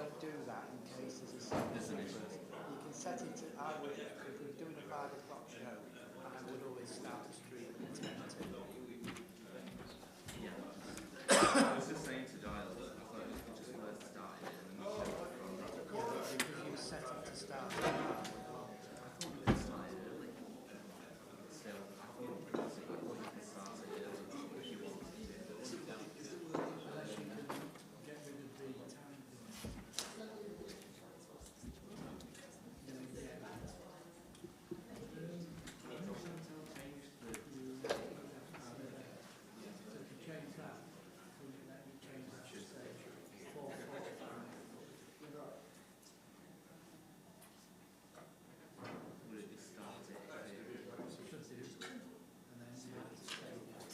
don't do that in case there's a second. You can set it to, I would, if we're doing a 5 o'clock show, I would always start the stream at 10 to. Yeah. I was just saying to Giles that I thought it was just worth starting it and then we can from that. Yeah, because you set it to start at 5. I thought we could start it early. Still, I thought you can start it early if you want to. Unless you can get rid of the time thing. Change that. Let me change that to say 4:45. Would it be started? Should do. And then you have to stay there.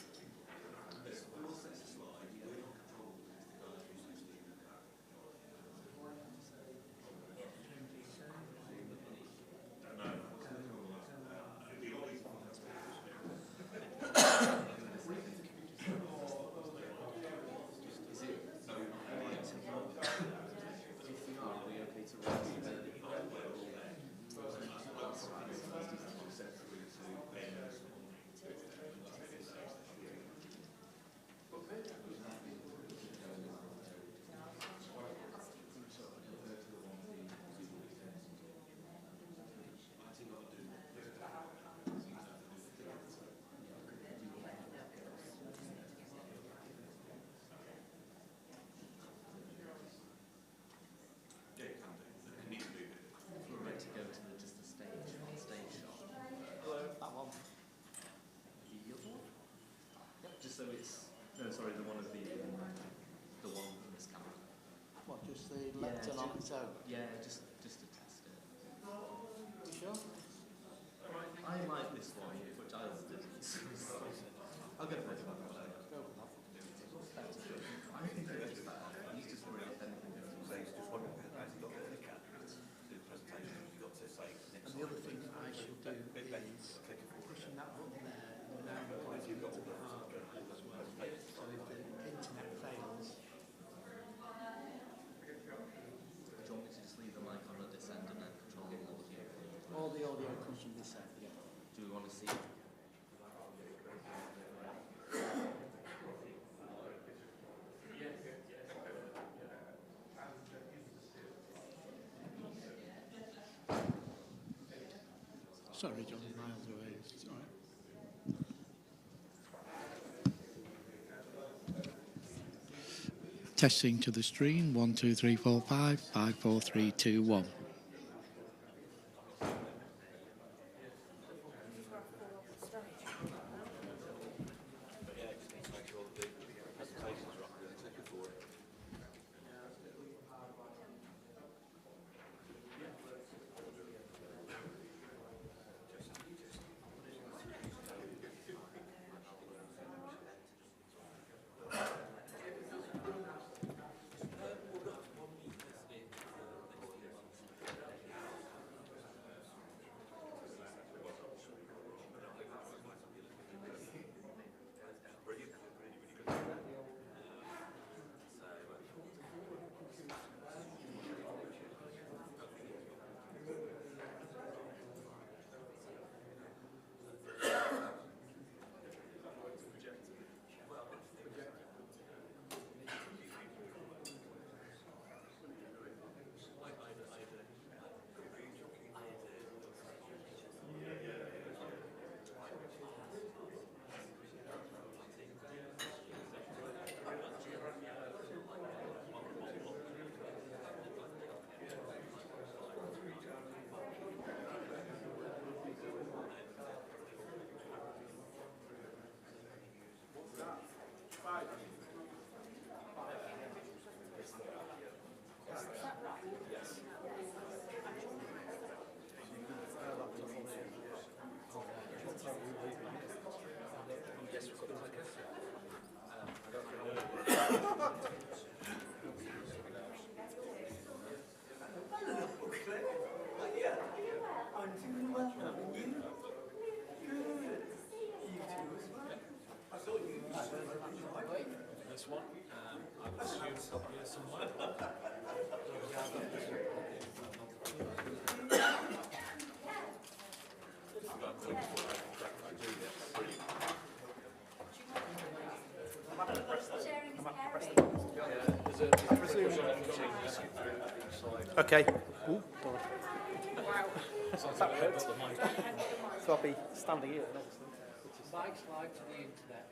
Just so it's sorry, the one in this camera. What, just the lectern on its own? Yeah, just to test it. You sure? I like this one, but Giles didn't. I'll get a photo of it. Go with that. I think it is better. He's just worried if anything goes wrong. And the other thing I should do is pushing that button there and now pointing it to the hard drive as well. So if the internet fails, Do you want me to just leave the mic on at this end and then control the audio? all the audio comes from this end, yeah. Do we want to see? Sorry, John, miles away. It's all right. Testing to the stream. 1, 2, 3, 4, 5, 5, 4, 3, 2, 1. This one, I would assume it's up here somewhere. Okay. Ooh, that hurts. So I'll be standing here, obviously. Mike's live to the internet.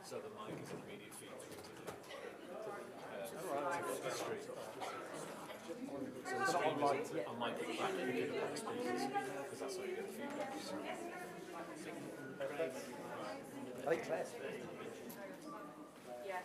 So the mic is an immediate feed through to the street. So the stream is on mic at the back, you get it on the speakers, because that's how you get the feedback. I think Claire's. Yes,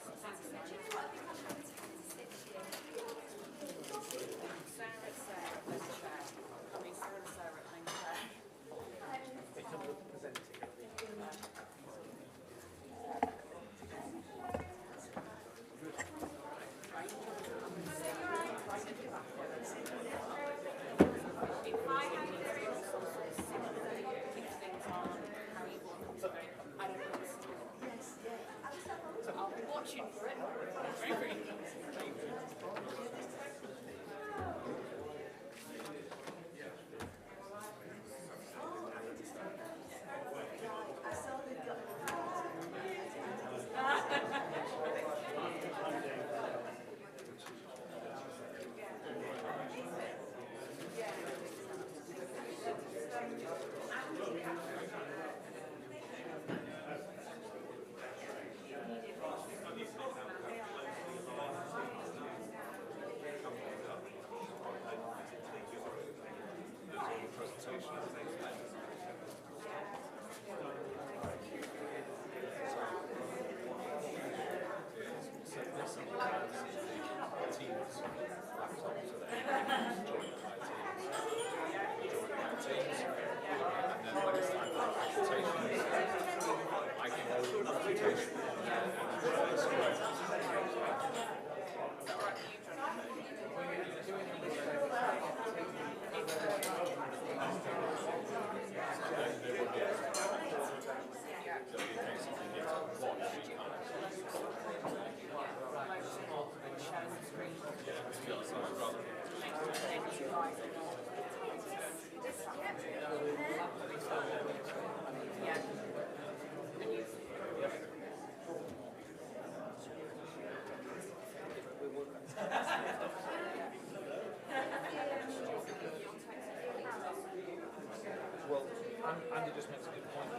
Sarah, I'll be watching for it. Very, very good. Well, Andy just makes a good point.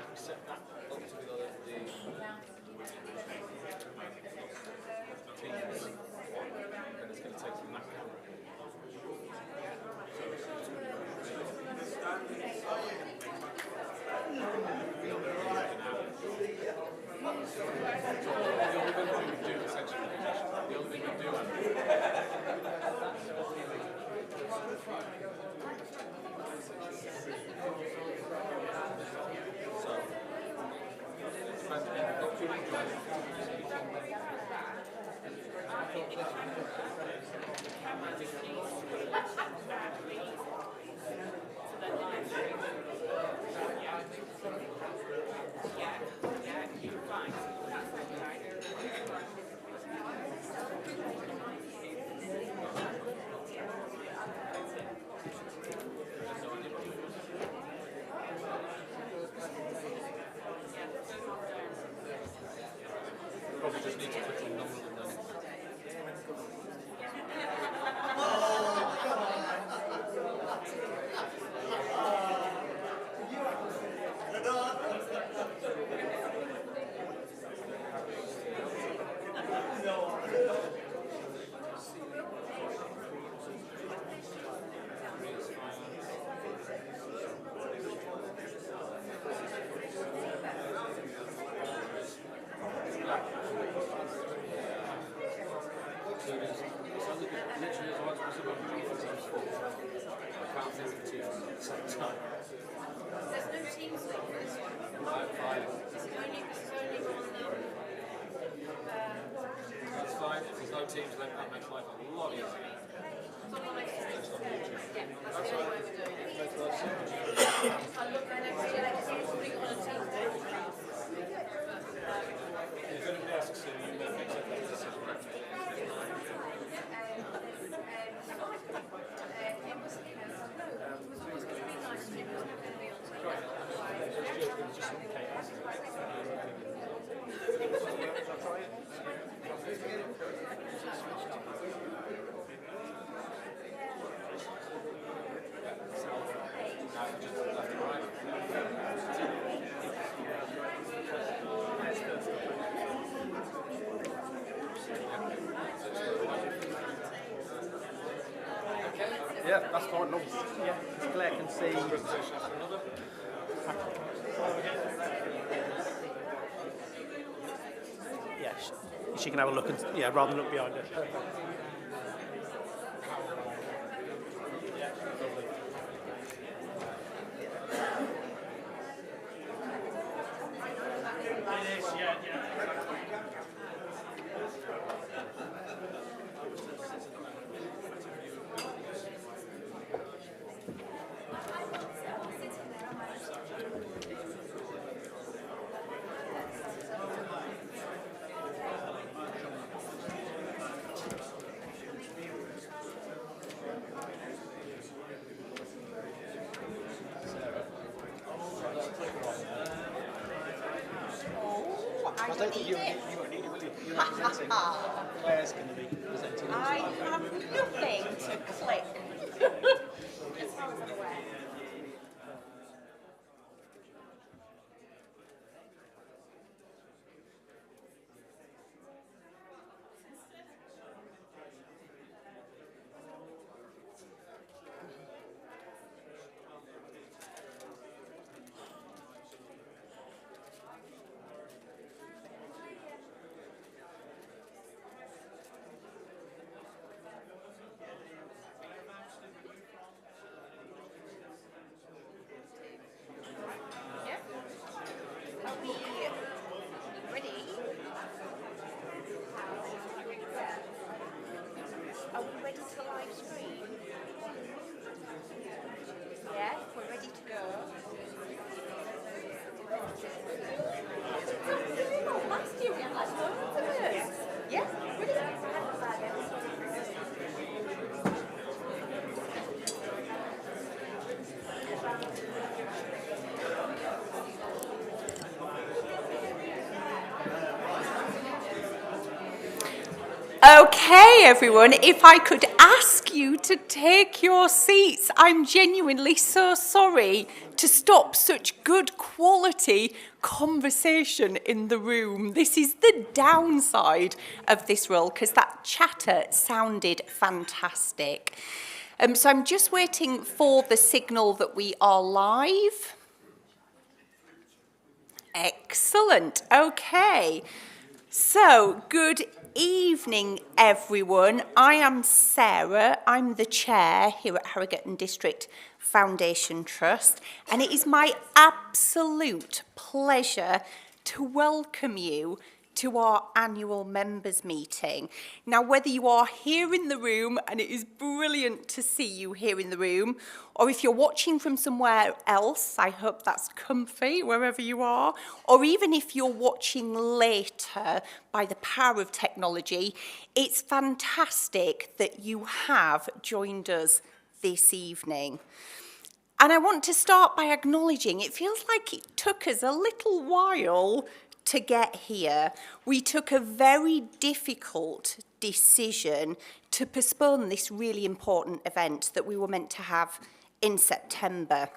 We set that up to be the teams, and it's going to take some that camera. The only thing we do essentially, the only thing we do. Probably just need to quickly number them then. There's no teams link for this one. This is only on That's fine. If there's no teams, then that makes life a lot easier. it's on my Yeah, that's the only way we're doing it. I look at it, putting it on a team. If anybody asks you, you may make that decision. It was going to be nice, it was going to be on team. Yeah, that's fine. No. Yeah, Claire can see. Yeah, she can have a look and yeah, rather than look behind her. I don't need it. You won't need it, will you? You're not presenting. Claire's going to be presenting. I have nothing to click. As far as I'm aware. Are we ready? Are we ready to live stream? Yeah, we're ready to go. Oh, last year we had loads of it. Yeah, ready. Okay, everyone, if I could ask you to take your seats, I'm genuinely so sorry to stop such good quality conversation in the room. This is the downside of this role, because that chatter sounded fantastic. So I'm just waiting for the signal that we are live. Excellent, okay. So, good evening, everyone. I am Sarah. I'm the chair here at Harrogate District Foundation Trust, and it is my absolute pleasure to welcome you to our annual members meeting. Now, whether you are here in the room, and it is brilliant to see you here in the room, or if you're watching from somewhere else, I hope that's comfy wherever you are, or even if you're watching later by the power of technology, it's fantastic that you have joined us this evening. And I want to start by acknowledging it feels like it took us a little while to get here. We took a very difficult decision to postpone this really important event that we were meant to have in September.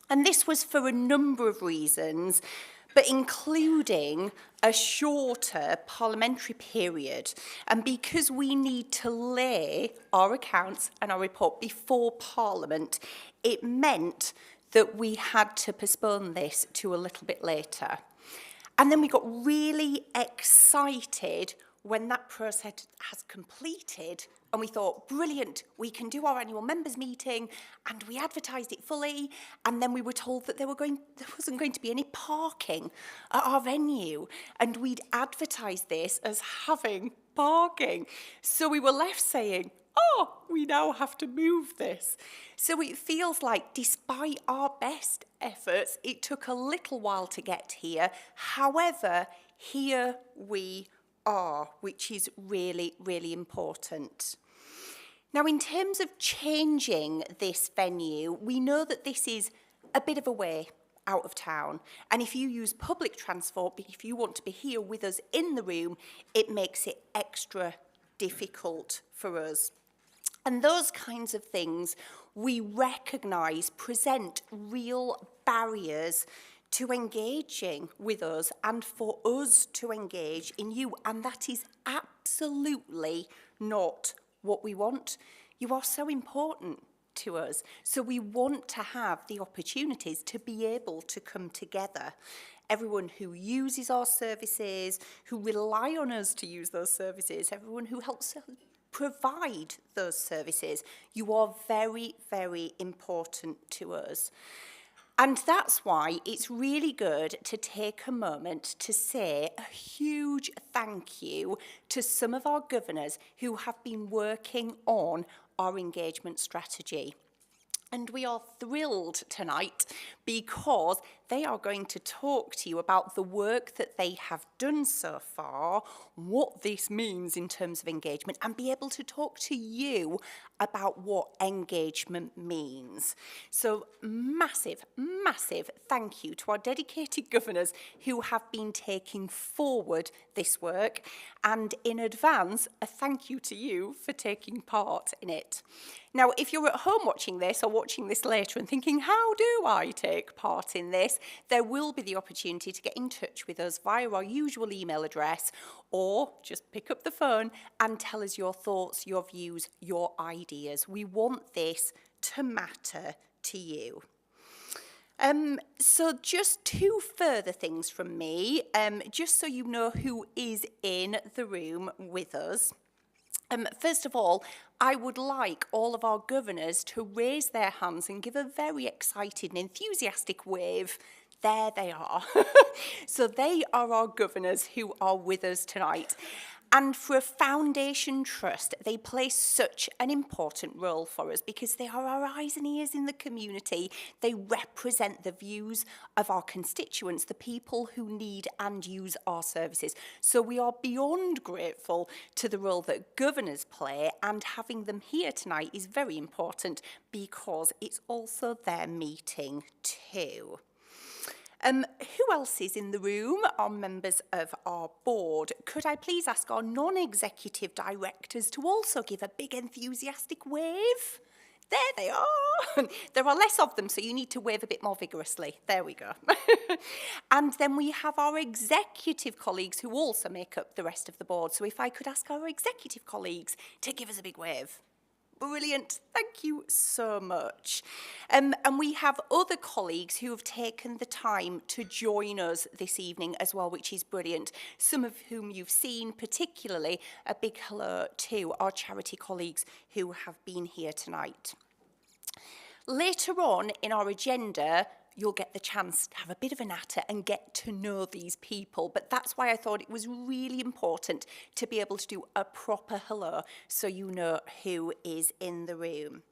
And this was for a number of reasons, but including a shorter parliamentary period. And because we need to lay our accounts and our report before Parliament, it meant that we had to postpone this to a little bit later. And then we got really excited when that process has completed, and we thought, brilliant, we can do our annual members meeting, and we advertised it fully, and then we were told that there wasn't going to be any parking at our venue, and we'd advertised this as having parking. So we were left saying, oh, we now have to move this. So it feels like, despite our best efforts, it took a little while to get here. However, here we are, which is really, really important. Now, in terms of changing this venue, we know that this is a bit of a way out of town. And if you use public transport, if you want to be here with us in the room, it makes it extra difficult for us. And those kinds of things we recognise present real barriers to engaging with us and for us to engage in you. And that is absolutely not what we want. You are so important to us. So we want to have the opportunities to be able to come together. Everyone who uses our services, who rely on us to use those services, everyone who helps provide those services, you are very, very important to us. And that's why it's really good to take a moment to say a huge thank you to some of our governors who have been working on our engagement strategy. And we are thrilled tonight because they are going to talk to you about the work that they have done so far, what this means in terms of engagement, and be able to talk to you about what engagement means. So massive, massive thank you to our dedicated governors who have been taking forward this work, and in advance, a thank you to you for taking part in it. Now, if you're at home watching this or watching this later and thinking, how do I take part in this? There will be the opportunity to get in touch with us via our usual email address, or just pick up the phone and tell us your thoughts, your views, your ideas. We want this to matter to you. So just two further things from me, just so you know who is in the room with us. First of all, I would like all of our governors to raise their hands and give a very excited and enthusiastic wave. There they are. So they are our governors who are with us tonight. And for a foundation trust, they play such an important role for us because they are our eyes and ears in the community. They represent the views of our constituents, the people who need and use our services. So we are beyond grateful to the role that governors play, and having them here tonight is very important because it's also their meeting too. Who else is in the room? Are members of our board. Could I please ask our non-executive directors to also give a big enthusiastic wave? There they are. There are less of them, so you need to wave a bit more vigorously. There we go. And then we have our executive colleagues who also make up the rest of the board. So if I could ask our executive colleagues to give us a big wave. Brilliant. Thank you so much. And we have other colleagues who have taken the time to join us this evening as well, which is brilliant. Some of whom you've seen, particularly a big hello to our charity colleagues who have been here tonight. Later on in our agenda, you'll get the chance to have a bit of a natter and get to know these people. But that's why I thought it was really important to be able to do a proper hello so you know who is in the room.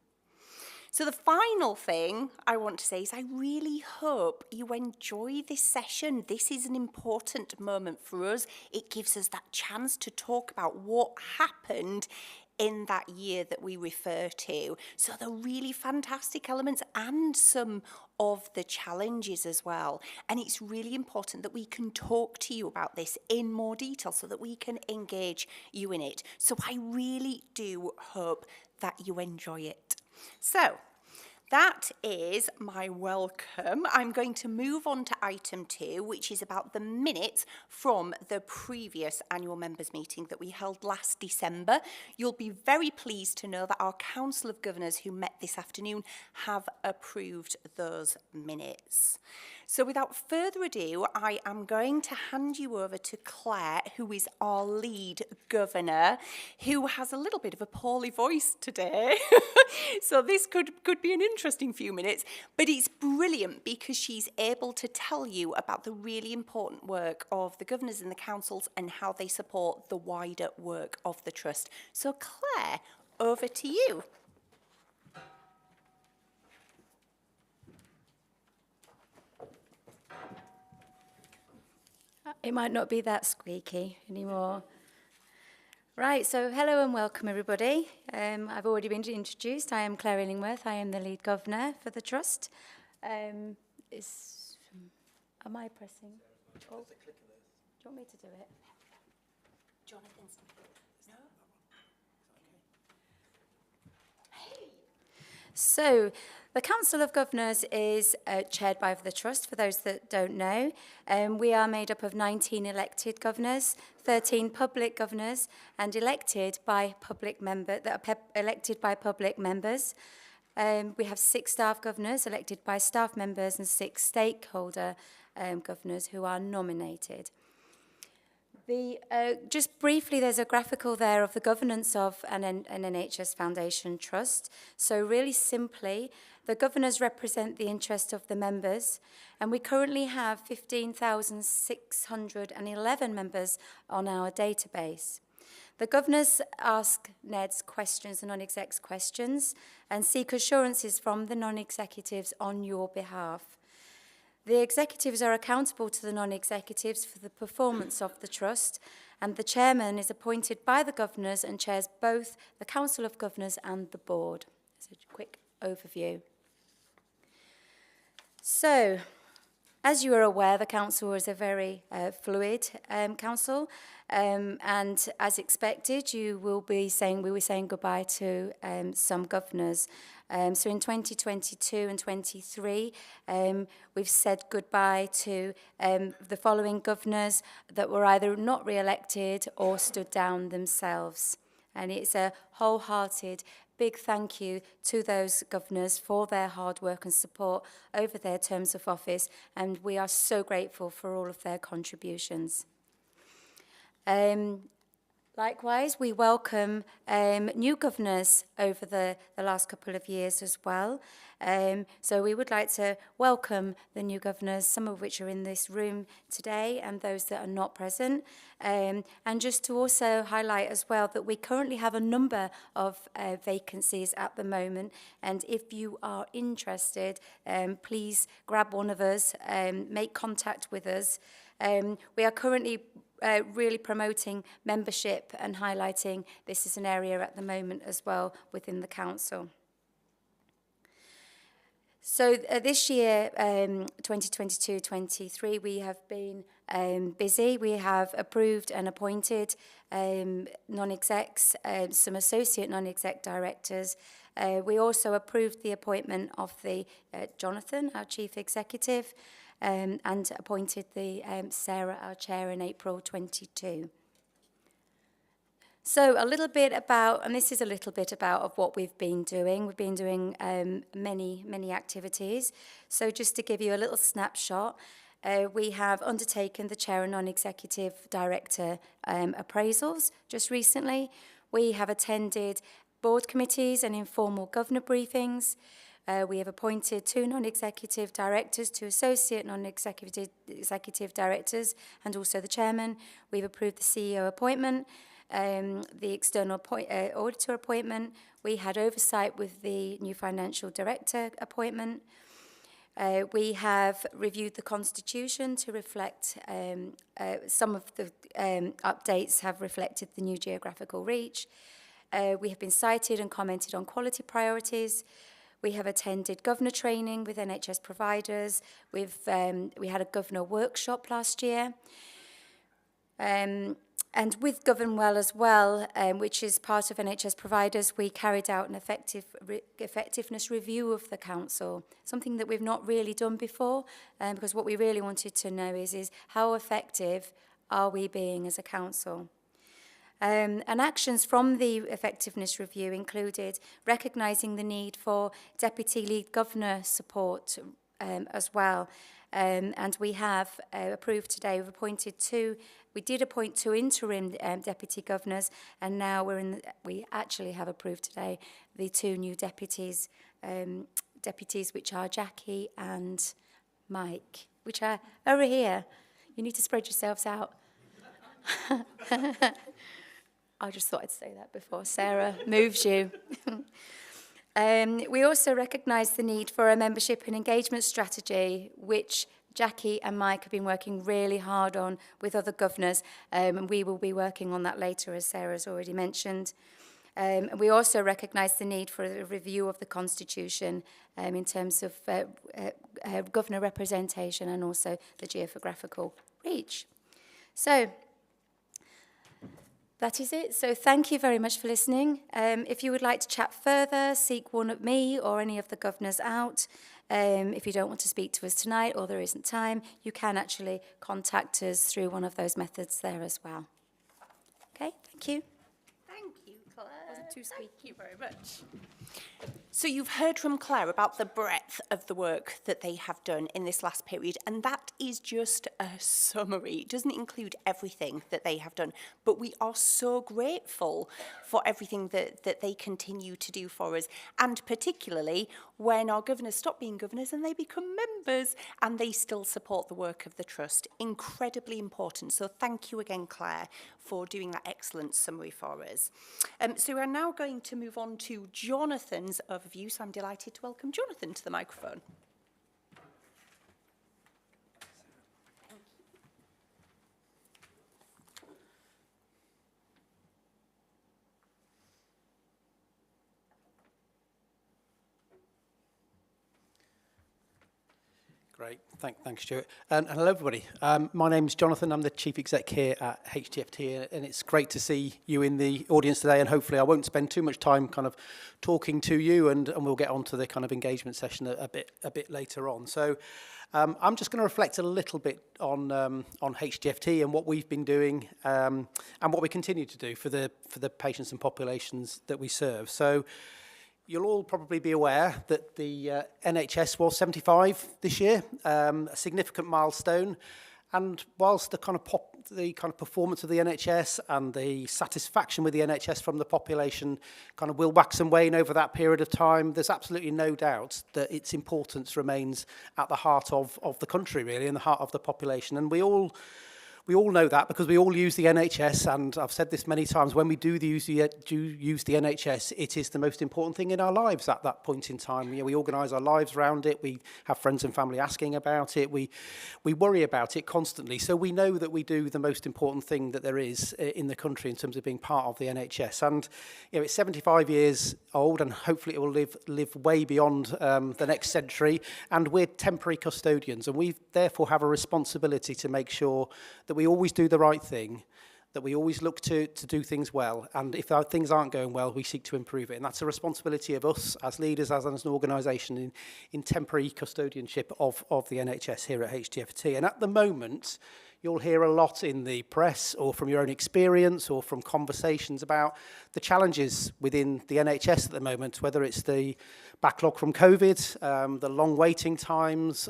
So the final thing I want to say is I really hope you enjoy this session. This is an important moment for us. It gives us that chance to talk about what happened in that year that we refer to. So the really fantastic elements and some of the challenges as well. And it's really important that we can talk to you about this in more detail so that we can engage you in it. So I really do hope that you enjoy it. So that is my welcome. I'm going to move on to item 2, which is about the minutes from the previous annual members meeting that we held last December. You'll be very pleased to know that our Council of Governors who met this afternoon have approved those minutes. So without further ado, I am going to hand you over to Claire, who is our lead governor, who has a little bit of a poorly voice today. So this could be an interesting few minutes, but it's brilliant because she's able to tell you about the really important work of the governors and the councils and how they support the wider work of the trust. So Claire, over to you. It might not be that squeaky anymore. Right, so hello and welcome everybody. I've already been introduced. I am Claire Illingworth. I am the lead governor for the trust. Am I pressing? Oh, do you want me to do it? Jonathan's no? So, the Council of Governors is chaired by the Trust, for those that don't know. We are made up of 19 elected governors, 13 public governors, and elected by public members. We have 6 staff governors elected by staff members and 6 stakeholder governors who are nominated. Just briefly, there's a graphical there of the governance of an NHS Foundation Trust. So really simply, the governors represent the interest of the members, and we currently have 15,611 members on our database. The governors ask NEDs questions and non-execs questions and seek assurances from the non-executives on your behalf. The executives are accountable to the non-executives for the performance of the trust, and the chairman is appointed by the governors and chairs both the Council of Governors and the board. That's a quick overview. So, as you are aware, the council is a very fluid council, and as expected, we were saying goodbye to some governors. So in 2022 and 23, we've said goodbye to the following governors that were either not re-elected or stood down themselves. And it's a wholehearted big thank you to those governors for their hard work and support over their terms of office, and we are so grateful for all of their contributions. Likewise, we welcome new governors over the last couple of years as well. So we would like to welcome the new governors, some of which are in this room today and those that are not present. And just to also highlight as well that we currently have a number of vacancies at the moment. And if you are interested, please grab one of us, make contact with us. We are currently really promoting membership and highlighting this is an area at the moment as well within the council. So this year, 2022-23, we have been busy. We have approved and appointed non-execs, some associate non-exec directors. We also approved the appointment of the Jonathan, our chief executive, and appointed the Sarah, our chair, in April 22. So a little bit about, and this is a little bit about of what we've been doing. We've been doing many activities. So just to give you a little snapshot, we have undertaken the chair and non-executive director appraisals just recently. We have attended board committees and informal governor briefings. We have appointed 2 non-executive directors, 2 associate non-executive directors, and also the chairman. We've approved the CEO appointment, the external auditor appointment. We had oversight with the new financial director appointment. We have reviewed the constitution to reflect some of the updates have reflected the new geographical reach. We have been cited and commented on quality priorities. We have attended governor training with NHS providers. We had a governor workshop last year. And with Govern Well as well, which is part of NHS providers, we carried out an effectiveness review of the council, something that we've not really done before, because what we really wanted to know is how effective are we being as a council. And actions from the effectiveness review included recognising the need for deputy lead governor support as well. And we have approved today, we did appoint 2 interim deputy governors, and now we actually have approved today the 2 new deputies, which are Jackie and Mike, which are over here. You need to spread yourselves out. I just thought I'd say that before Sarah moves you. We also recognise the need for a membership and engagement strategy, which Jackie and Mike have been working really hard on with other governors, and we will be working on that later, as Sarah's already mentioned. We also recognise the need for a review of the Constitution in terms of governor representation and also the geographical reach. So, that is it. So thank you very much for listening. If you would like to chat further, seek one of me or any of the governors out. If you don't want to speak to us tonight or there isn't time, you can actually contact us through one of those methods there as well. Okay, thank you. Thank you, Claire. Wasn't too sweet. Thank you very much. So you've heard from Claire about the breadth of the work that they have done in this last period, and that is just a summary. It doesn't include everything that they have done, but we are so grateful for everything that they continue to do for us, and particularly when our governors stop being governors and they become members, and they still support the work of the Trust. Incredibly important. So thank you again, Claire, for doing that excellent summary for us. So we're now going to move on to Jonathan's overview. So I'm delighted to welcome Jonathan to the microphone. Great, thanks, Stuart. And hello, everybody. My name's Jonathan. I'm the Chief Exec here at Hdft, and it's great to see you in the audience today. And hopefully, I won't spend too much time kind of talking to you, and we'll get on to the kind of engagement session a bit later on. So, I'm just going to reflect a little bit on Hdft and what we've been doing and what we continue to do for the patients and populations that we serve. So. You'll all probably be aware that the NHS was 75 this year, a significant milestone. And whilst the kind of performance of the NHS and the satisfaction with the NHS from the population kind of will wax and wane over that period of time, there's absolutely no doubt that its importance remains at the heart of the country, really, in the heart of the population. And we all know that because we all use the NHS, and I've said this many times, when we do use the NHS, it is the most important thing in our lives at that point in time. You know, we organise our lives around it, we have friends and family asking about it, we worry about it constantly. So we know that we do the most important thing that there is in the country in terms of being part of the NHS. And you know, it's 75 years old, and hopefully it will live way beyond the next century. And we're temporary custodians, and we therefore have a responsibility to make sure that we always do the right thing, that we always look to do things well, and if our things aren't going well, we seek to improve it. And that's a responsibility of us as leaders, as an organisation in temporary custodianship of the NHS here at Hdft. And at the moment, you'll hear a lot in the press or from your own experience or from conversations about the challenges within the NHS at the moment, whether it's the backlog from COVID, the long waiting times,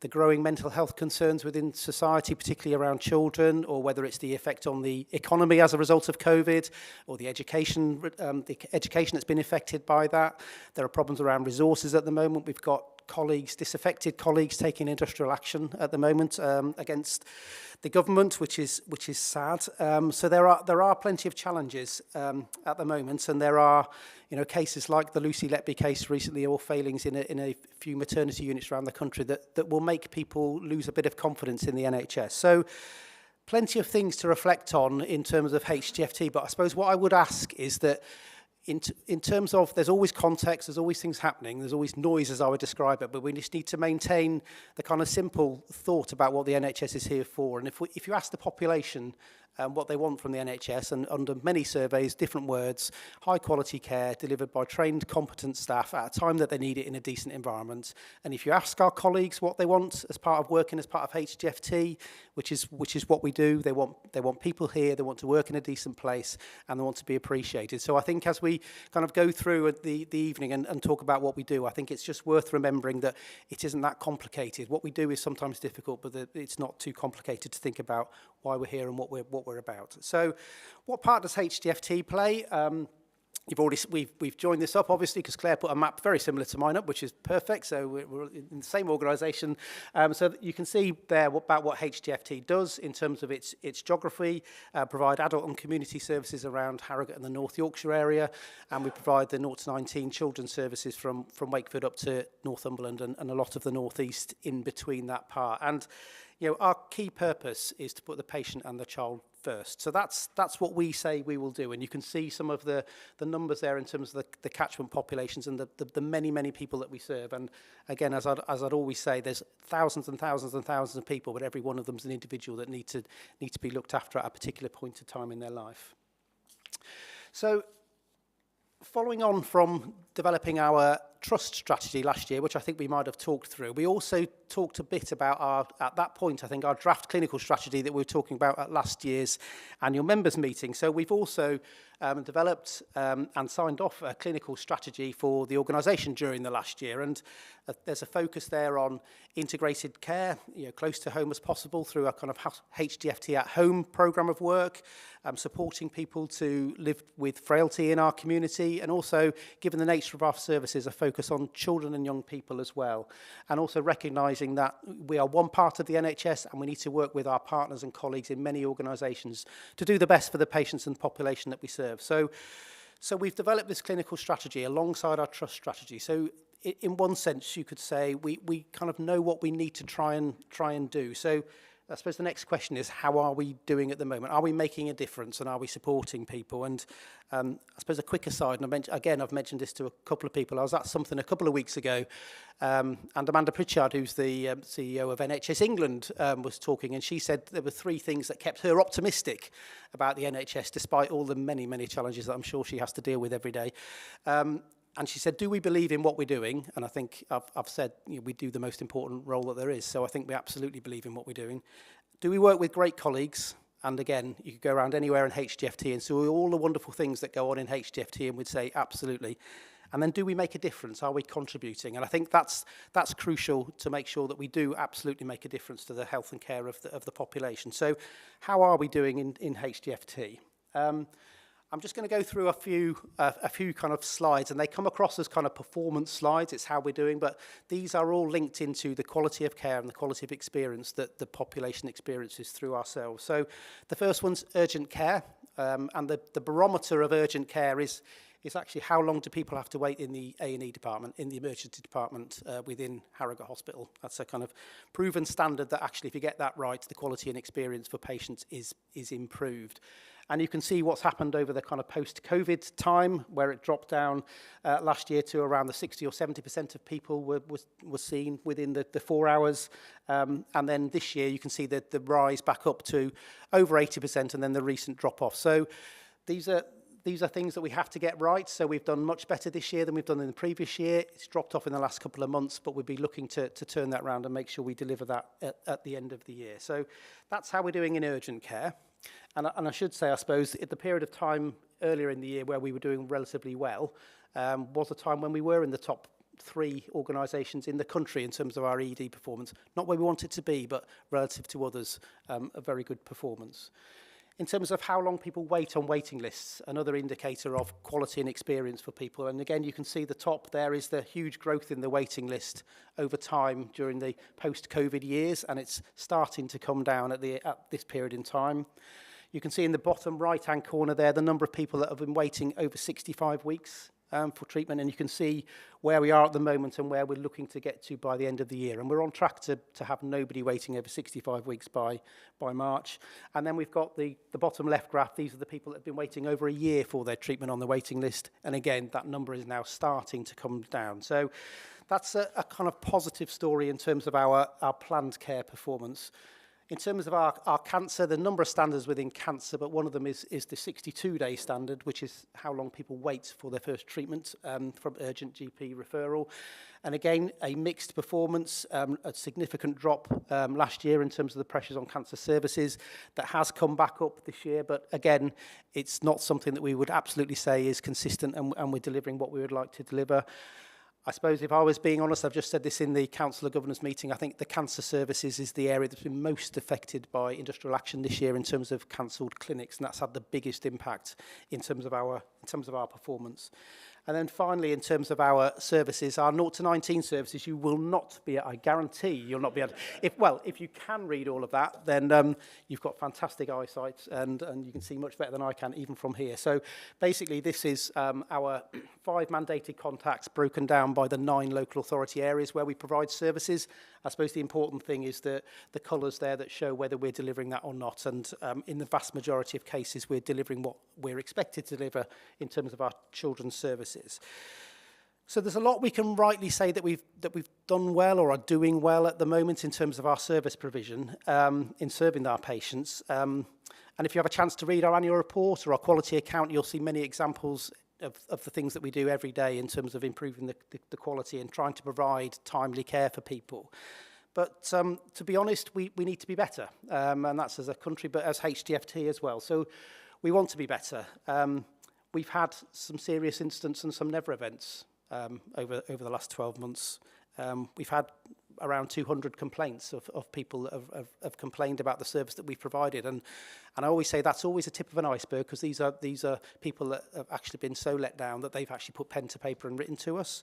the growing mental health concerns within society, particularly around children, or whether it's the effect on the economy as a result of COVID, or the education that's been affected by that. There are problems around resources at the moment. We've got disaffected colleagues taking industrial action at the moment against the government, which is sad. So there are plenty of challenges at the moment, and there are cases like the Lucy Letby case recently, or failings in a few maternity units around the country that will make people lose a bit of confidence in the NHS. So plenty of things to reflect on in terms of Hdft, but I suppose what I would ask is that in terms of, there's always context, there's always things happening, there's always noise as I would describe it, but we just need to maintain the kind of simple thought about what the NHS is here for. And if you ask the population what they want from the NHS, and under many surveys, different words, high quality care delivered by trained, competent staff at a time that they need it in a decent environment. And if you ask our colleagues what they want as part of working as part of Hdft, which is what we do, they want people here, they want to work in a decent place, and they want to be appreciated. So I think as we kind of go through the evening and talk about what we do, I think it's just worth remembering that it isn't that complicated. What we do is sometimes difficult, but it's not too complicated to think about why we're here and what we're about. So what part does Hdft play? We've joined this up, obviously, because Claire put a map very similar to mine up, which is perfect. So we're in the same organisation. So you can see there about what Hdft does in terms of its geography, provide adult and community services around Harrogate and the North Yorkshire area, and we provide the 0 to 19 children's services from Wakeford up to Northumberland and a lot of the North East in between that part. And our key purpose is to put the patient and the child first. So that's what we say we will do. And you can see some of the numbers there in terms of the catchment populations and the many people that we serve. And again, as I'd always say, there's thousands and thousands and thousands of people, but every one of them is an individual that need to be looked after at a particular point of time in their life. So following on from developing our trust strategy last year, which I think we might have talked through. We also talked a bit about at that point, I think, our draft clinical strategy that we were talking about at last year's annual members meeting. So we've also developed and signed off a clinical strategy for the organisation during the last year. And there's a focus there on integrated care, close to home as possible through a kind of HDFT at home programme of work, supporting people to live with frailty in our community, and also, given the nature of our services, a focus on children and young people as well. And also recognising that we are one part of the NHS and we need to work with our partners and colleagues in many organisations to do the best for the patients and population that we serve. So we've developed this clinical strategy alongside our trust strategy. So in one sense, you could say we kind of know what we need to try and do. So I suppose the next question is, how are we doing at the moment? Are we making a difference, and are we supporting people? And I suppose a quick aside, and I've mentioned this to a couple of people. I was at something a couple of weeks ago, and Amanda Pritchard, who's the CEO of NHS England, was talking, and she said there were 3 things that kept her optimistic about the NHS, despite all the many, many challenges that I'm sure she has to deal with every day. And she said, do we believe in what we're doing? And I think I've said we do the most important role that there is. So I think we absolutely believe in what we're doing. Do we work with great colleagues? And again, you could go around anywhere in HDFT and see all the wonderful things that go on in HDFT, and we'd say absolutely. And then do we make a difference? Are we contributing? And I think that's crucial to make sure that we do absolutely make a difference to the health and care of the population. So how are we doing in HDFT? I'm just going to go through a few kind of slides, and they come across as kind of performance slides. It's how we're doing, but these are all linked into the quality of care and the quality of experience that the population experiences through ourselves. So the first one's urgent care, and the barometer of urgent care is actually how long do people have to wait in the A&E department, in the emergency department within Harrogate Hospital. That's a kind of proven standard that actually, if you get that right, the quality and experience for patients is improved. And you can see what's happened over the kind of post-COVID time, where it dropped down last year to around the 60 or 70% of people were seen within the 4 hours. And then this year, you can see the rise back up to over 80%, and then the recent drop-off. So these are things that we have to get right. So we've done much better this year than we've done in the previous year. It's dropped off in the last couple of months, but we'll be looking to turn that around and make sure we deliver that at the end of the year. So that's how we're doing in urgent care. And I should say, I suppose, at the period of time earlier in the year where we were doing relatively well, was a time when we were in the top 3 organisations in the country in terms of our ED performance. Not where we want it to be, but relative to others, a very good performance. In terms of how long people wait on waiting lists, another indicator of quality and experience for people. And again, you can see the top there is the huge growth in the waiting list over time during the post-COVID years, and it's starting to come down at this period in time. You can see in the bottom right-hand corner there the number of people that have been waiting over 65 weeks for treatment, and you can see where we are at the moment and where we're looking to get to by the end of the year. And we're on track to have nobody waiting over 65 weeks by March. And then we've got the bottom left graph. These are the people that have been waiting over a year for their treatment on the waiting list. And again, that number is now starting to come down. So that's a kind of positive story in terms of our planned care performance. In terms of our cancer, the number of standards within cancer, but one of them is the 62-day standard, which is how long people wait for their first treatment from urgent GP referral. And again, a mixed performance, a significant drop last year in terms of the pressures on cancer services. That has come back up this year, but again, it's not something that we would absolutely say is consistent, and we're delivering what we would like to deliver. I suppose if I was being honest, I've just said this in the Council of Governors meeting, I think the cancer services is the area that's been most affected by industrial action this year in terms of cancelled clinics, and that's had the biggest impact in terms of our performance. And then finally, in terms of our services, our 0 to 19 services, you will not be, I guarantee you'll not be able to, if you can read all of that, then you've got fantastic eyesight and you can see much better than I can, even from here. So basically, this is our 5 mandated contacts broken down by the 9 local authority areas where we provide services. I suppose the important thing is the colours there that show whether we're delivering that or not. And in the vast majority of cases, we're delivering what we're expected to deliver in terms of our children's services. So there's a lot we can rightly say that we've done well or are doing well at the moment in terms of our service provision in serving our patients. And if you have a chance to read our annual report or our quality account, you'll see many examples of the things that we do every day in terms of improving the quality and trying to provide timely care for people. But to be honest, we need to be better, and that's as a country, but as HDFT as well. So we want to be better. We've had some serious incidents and some never events over the last 12 months. We've had around 200 complaints of people that have complained about the service that we've provided, and I always say that's always a tip of an iceberg, because these are people that have actually been so let down that they've actually put pen to paper and written to us.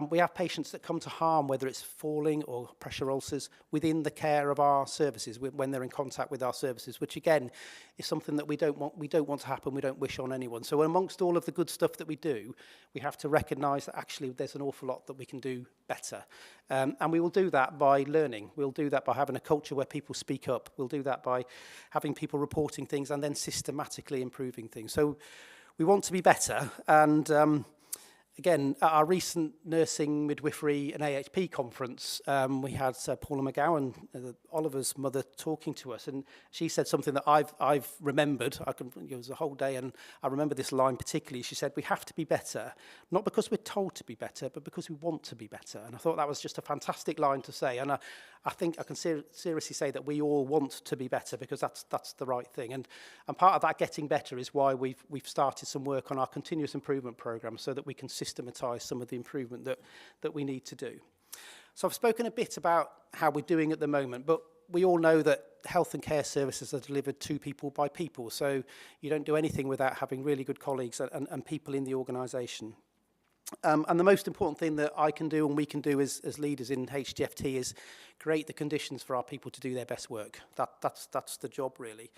We have patients that come to harm, whether it's falling or pressure ulcers, within the care of our services when they're in contact with our services, which again is something that we don't want to happen. We don't wish on anyone. So amongst all of the good stuff that we do, we have to recognise that actually there's an awful lot that we can do better, and we will do that by learning. We'll do that by having a culture where people speak up. We'll do that by having people reporting things and then systematically improving things. So we want to be better, and again, at our recent nursing, midwifery and AHP conference, we had Paula McGowan, Oliver's mother, talking to us, and she said something that I've remembered. It was a whole day, and I remember this line particularly. She said, "We have to be better, not because we're told to be better, but because we want to be better." And I thought that was just a fantastic line to say, and I think I can seriously say that we all want to be better, because that's the right thing. And part of that getting better is why we've started some work on our continuous improvement programme, so that we can systematise some of the improvement that we need to do. So I've spoken a bit about how we're doing at the moment, but we all know that health and care services are delivered to people by people. So you don't do anything without having really good colleagues and people in the organisation. And the most important thing that I can do and we can do as leaders in HDFT is create the conditions for our people to do their best work. That's the job, really.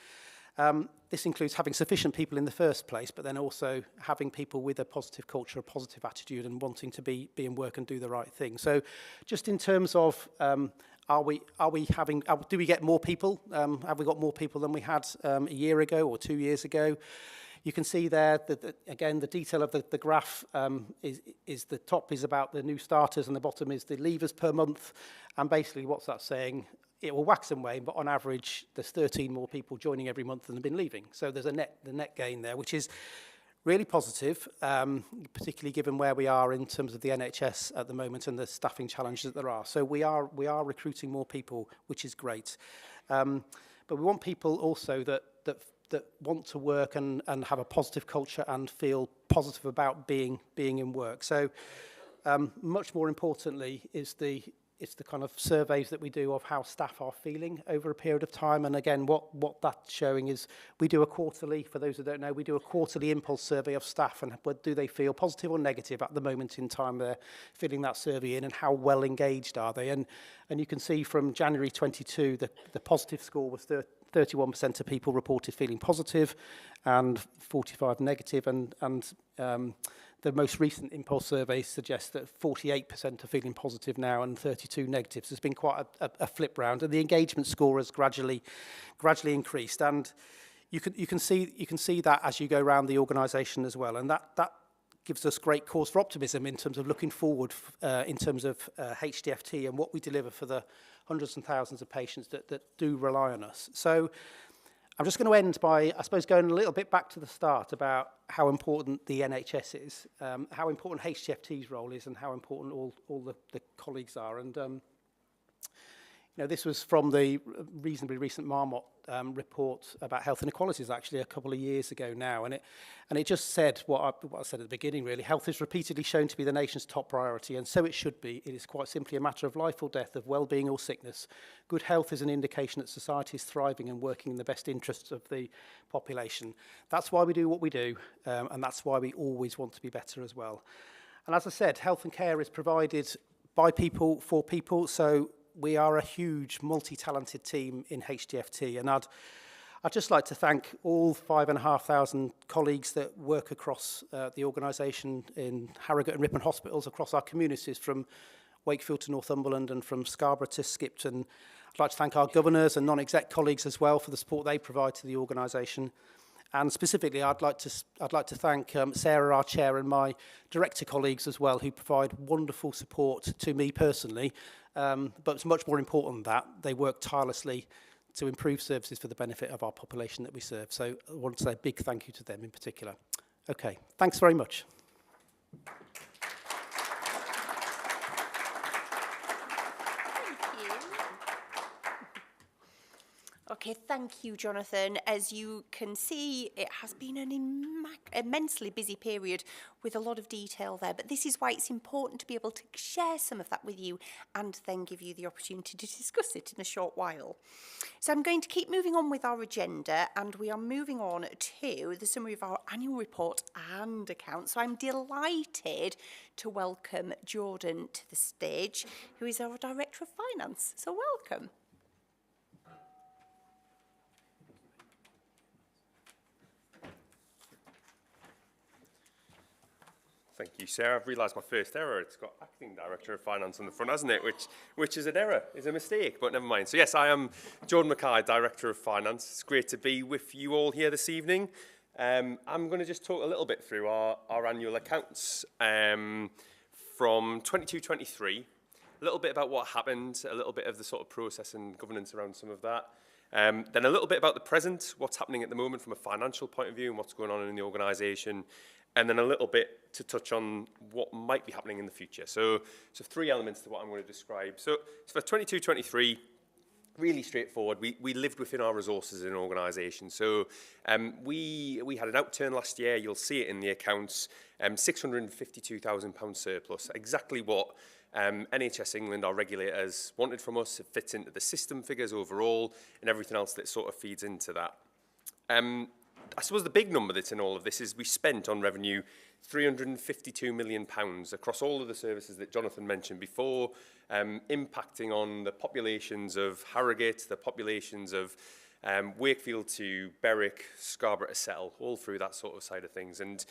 This includes having sufficient people in the first place, but then also having people with a positive culture, a positive attitude, and wanting to be in work and do the right thing. So just in terms of do we get more people? Have we got more people than we had a year ago or 2 years ago? You can see there that, again, the detail of the graph is the top is about the new starters and the bottom is the leavers per month. And basically what's that saying? It will wax and wane, but on average, there's 13 more people joining every month than have been leaving. So there's the net gain there, which is really positive, particularly given where we are in terms of the NHS at the moment and the staffing challenges that there are. So we are recruiting more people, which is great. But we want people also that want to work and have a positive culture and feel positive about being in work. So much more importantly is the kind of surveys that we do of how staff are feeling over a period of time. And again, what that's showing is we do a quarterly, for those who don't know, we do a quarterly impulse survey of staff, and do they feel positive or negative at the moment in time they're filling that survey in, and how well engaged are they. And you can see from January 22, the positive score was 31% of people reported feeling positive and 45 negative, and the most recent impulse survey suggests that 48% are feeling positive now and 32 negatives. There's been quite a flip round, and the engagement score has gradually increased. And you can see that as you go around the organisation as well, and that gives us great cause for optimism in terms of looking forward in terms of HDFT and what we deliver for the hundreds and thousands of patients that do rely on us. So I'm just going to end by, I suppose, going a little bit back to the start about how important the NHS is, how important HDFT's role is, and how important all the colleagues are. And this was from the reasonably recent Marmot report about health inequalities, actually a couple of years ago now, and it just said what I said at the beginning, really. Health is repeatedly shown to be the nation's top priority, and so it should be. It is quite simply a matter of life or death, of well-being or sickness. Good health is an indication that society is thriving and working in the best interests of the population. That's why we do what we do, and that's why we always want to be better as well. And as I said, health and care is provided by people for people, so we are a huge multi-talented team in HDFT, and I'd just like to thank all 5,500 colleagues that work across the organisation in Harrogate and Ripon hospitals across our communities, from Wakefield to Northumberland and from Scarborough to Skipton. I'd like to thank our governors and non-exec colleagues as well for the support they provide to the organisation. And specifically, I'd like to thank Sarah, our chair, and my director colleagues as well, who provide wonderful support to me personally. But it's much more important than that. They work tirelessly to improve services for the benefit of our population that we serve. So I want to say a big thank you to them in particular. Okay, thanks very much. Okay, thank you, Jonathan. As you can see, it has been an immensely busy period with a lot of detail there, but this is why it's important to be able to share some of that with you and then give you the opportunity to discuss it in a short while. So I'm going to keep moving on with our agenda, and we are moving on to the summary of our annual report and accounts. So I'm delighted to welcome Jordan to the stage, who is our Director of Finance. So welcome. Thank you, Sarah. I've realised my first error. It's got Acting Director of Finance on the front, hasn't it? Which is an error, is a mistake, but never mind. So yes, I am Jordan Mackay, Director of Finance. It's great to be with you all here this evening. I'm going to just talk a little bit through our annual accounts from 22-23, a little bit about what happened, a little bit of the sort of process and governance around some of that. Then a little bit about the present, what's happening at the moment from a financial point of view and what's going on in the organisation. And then a little bit to touch on what might be happening in the future. So three elements to what I'm going to describe. So for 22-23, really straightforward. We lived within our resources in an organisation. So we had an outturn last year. You'll see it in the accounts. £652,000 surplus. Exactly what NHS England, our regulators, wanted from us. It fits into the system figures overall and everything else that sort of feeds into that. I suppose the big number that's in all of this is we spent on revenue £352 million across all of the services that Jonathan mentioned before, impacting on the populations of Harrogate, the populations of Wakefield to Berwick, Scarborough to Settle, all through that sort of side of things. And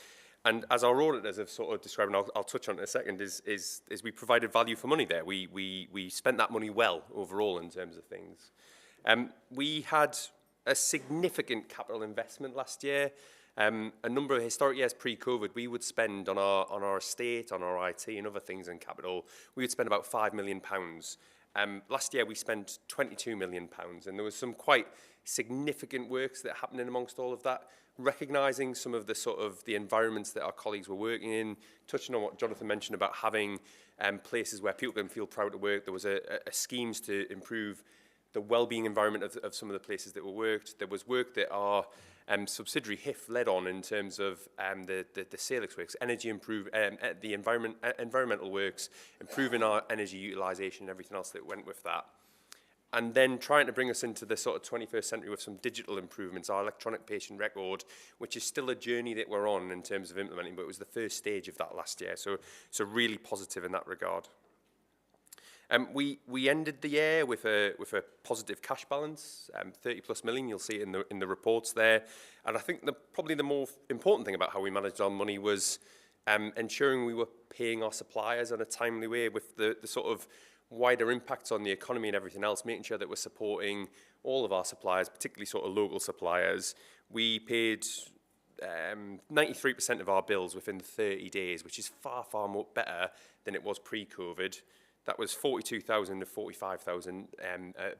as our auditors have sort of described, and I'll touch on it in a second, is we provided value for money there. We spent that money well overall in terms of things. We had a significant capital investment last year. A number of historic years pre-COVID, we would spend on our estate, on our IT and other things in capital, we would spend about £5 million. Last year we spent £22 million, and there was some quite significant works that happened in amongst all of that, recognising some of the sort of the environments that our colleagues were working in, touching on what Jonathan mentioned about having places where people can feel proud to work. There was a schemes to improve the well-being environment of some of the places that were worked. There was work that our subsidiary Hdft led on in terms of the Salix works, energy the environmental works, improving our energy utilisation and everything else that went with that. And then trying to bring us into the sort of 21st century with some digital improvements, our electronic patient record, which is still a journey that we're on in terms of implementing, but it was the first stage of that last year. So really positive in that regard. We ended the year with a positive cash balance, 30+ million. You'll see it in the reports there. And I think probably the more important thing about how we managed our money was ensuring we were paying our suppliers in a timely way with the sort of wider impacts on the economy and everything else, making sure that we're supporting all of our suppliers, particularly sort of local suppliers. We paid 93% of our bills within 30 days, which is far, far more better than it was pre-COVID. That was 42,000 to 45,000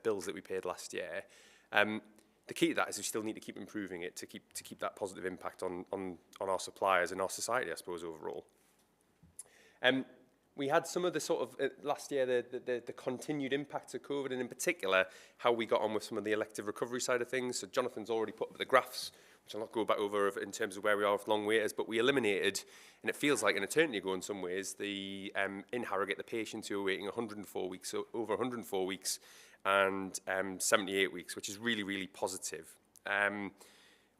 bills that we paid last year. The key to that is we still need to keep improving it to keep that positive impact on our suppliers and our society, I suppose, overall. We had some of the sort of, last year, the continued impacts of COVID, and in particular, how we got on with some of the elective recovery side of things. So Jonathan's already put up the graphs, which I'll not go back over in terms of where we are with long waiters, but we eliminated, and it feels like an eternity ago in some ways, in Harrogate, the patients who were waiting 104 weeks, so over 104 weeks, and 78 weeks, which is really, really positive.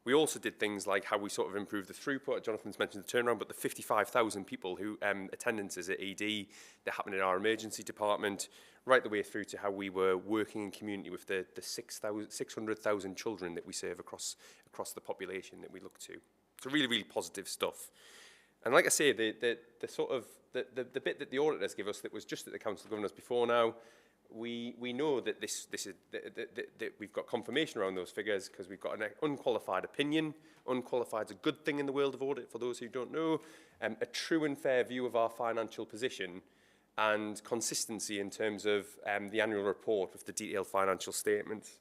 We also did things like how we sort of improved the throughput. Jonathan's mentioned the turnaround, but the 55,000 people who attendances at ED that happened in our emergency department, right the way through to how we were working in community with the 600,000 children that we serve across the population that we look to. So really, really positive stuff. And like I say, the sort of the bit that the auditors give us that was just at the Council of Governors before now, we know that that we've got confirmation around those figures because we've got an unqualified opinion. Unqualified is a good thing in the world of audit, for those who don't know. A true and fair view of our financial position and consistency in terms of the annual report with the detailed financial statements.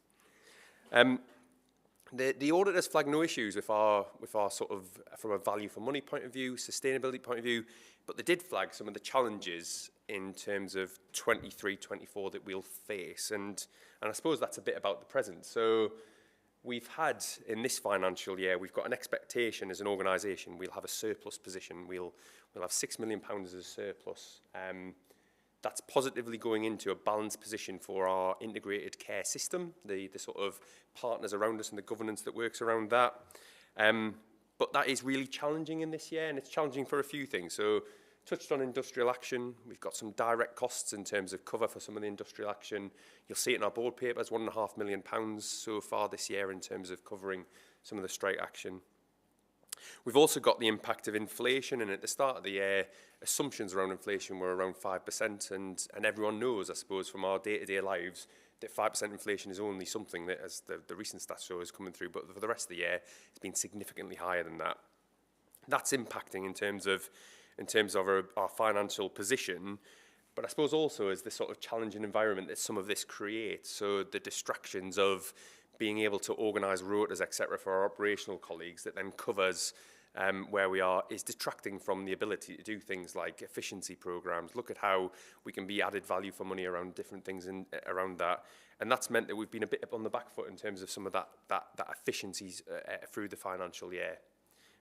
The auditors flagged no issues with our sort of, from a value for money point of view, sustainability point of view, but they did flag some of the challenges in terms of 23-24 that we'll face, and I suppose that's a bit about the present. So we've had, in this financial year, we've got an expectation as an organisation, we'll have a surplus position, we'll have £6 million as a surplus. That's positively going into a balanced position for our integrated care system, the sort of partners around us and the governance that works around that. But that is really challenging in this year, and it's challenging for a few things. So, touched on industrial action. We've got some direct costs in terms of cover for some of the industrial action. You'll see it in our board papers, £1.5 million so far this year in terms of covering some of the strike action. We've also got the impact of inflation, and at the start of the year, assumptions around inflation were around 5%, and everyone knows, I suppose, from our day-to-day lives, that 5% inflation is only something that, as the recent stats show, is coming through, but for the rest of the year, it's been significantly higher than that. That's impacting in terms of our financial position, but I suppose also as the sort of challenging environment that some of this creates, so the distractions of being able to organise rotas, etc., for our operational colleagues that then covers where we are, is detracting from the ability to do things like efficiency programmes, look at how we can be added value for money around different things around that. And that's meant that we've been a bit up on the back foot in terms of some of that efficiencies through the financial year.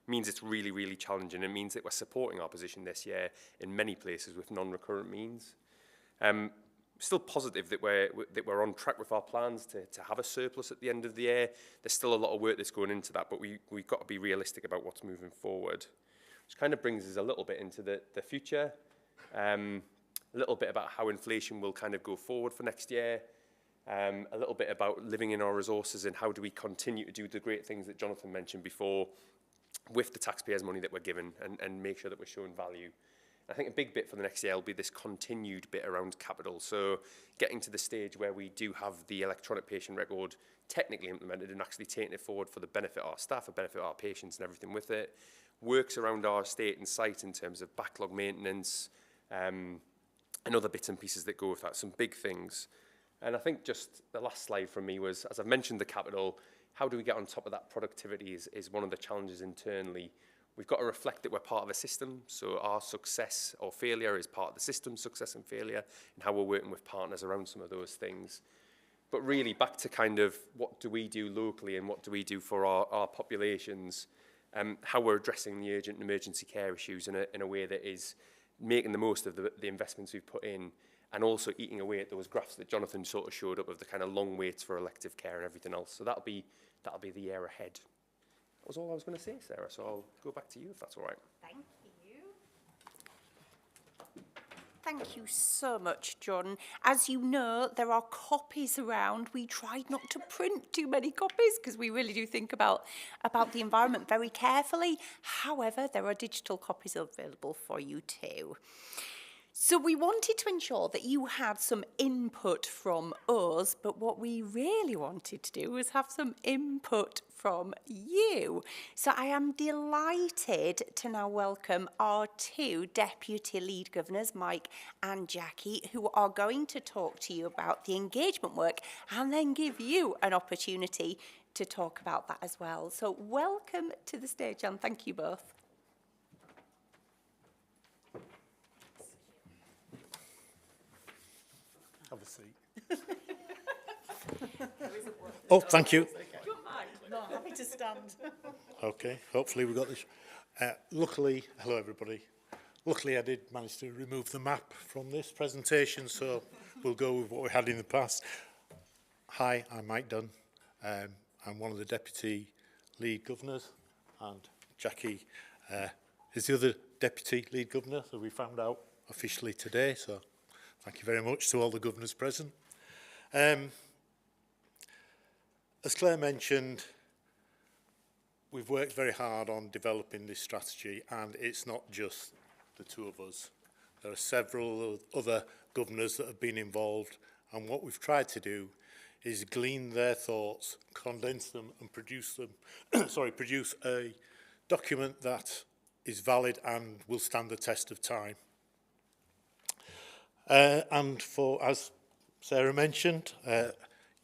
It means it's really, really challenging. It means that we're supporting our position this year in many places with non-recurrent means. Still positive that we're on track with our plans to have a surplus at the end of the year. There's still a lot of work that's going into that, but we've got to be realistic about what's moving forward. Which kind of brings us a little bit into the future, a little bit about how inflation will kind of go forward for next year, a little bit about living in our resources and how do we continue to do the great things that Jonathan mentioned before with the taxpayers' money that we're given and make sure that we're showing value. I think a big bit for the next year will be this continued bit around capital. So getting to the stage where we do have the electronic patient record technically implemented and actually taking it forward for the benefit of our staff, the benefit of our patients and everything with it. Works around our estate and site in terms of backlog maintenance and other bits and pieces that go with that, some big things. And I think just the last slide from me was, as I've mentioned the capital, how do we get on top of that productivity is one of the challenges internally. We've got to reflect that we're part of a system, so our success or failure is part of the system's success and failure, and how we're working with partners around some of those things. But really back to kind of what do we do locally and what do we do for our populations, how we're addressing the urgent and emergency care issues in a way that is making the most of the investments we've put in, and also eating away at those graphs that Jonathan sort of showed up of the kind of long waits for elective care and everything else. So that'll be the year ahead. That was all I was going to say, Sarah, so I'll go back to you if that's all right. Thank you. Thank you so much, John. As you know, there are copies around. We tried not to print too many copies because we really do think about the environment very carefully. However, there are digital copies available for you too. So we wanted to ensure that you had some input from us, but what we really wanted to do was have some input from you. So I am delighted to now welcome our two Deputy Lead Governors, Mike and Jackie, who are going to talk to you about the engagement work and then give you an opportunity to talk about that as well. So welcome to the stage, and thank you both. Have a seat. Oh, thank you. No, happy to stand. Okay, hopefully we got this. Luckily, hello everybody. Luckily I did manage to remove the map from this presentation, so we'll go with what we had in the past. Hi, I'm Mike Dunn. I'm one of the Deputy Lead Governors, and Jackie is the other Deputy Lead Governor, so we found out officially today, so thank you very much to all the governors present. As Claire mentioned, we've worked very hard on developing this strategy, and it's not just the two of us. There are several other governors that have been involved, and what we've tried to do is glean their thoughts, condense them, and produce a document that is valid and will stand the test of time. And as Sarah mentioned,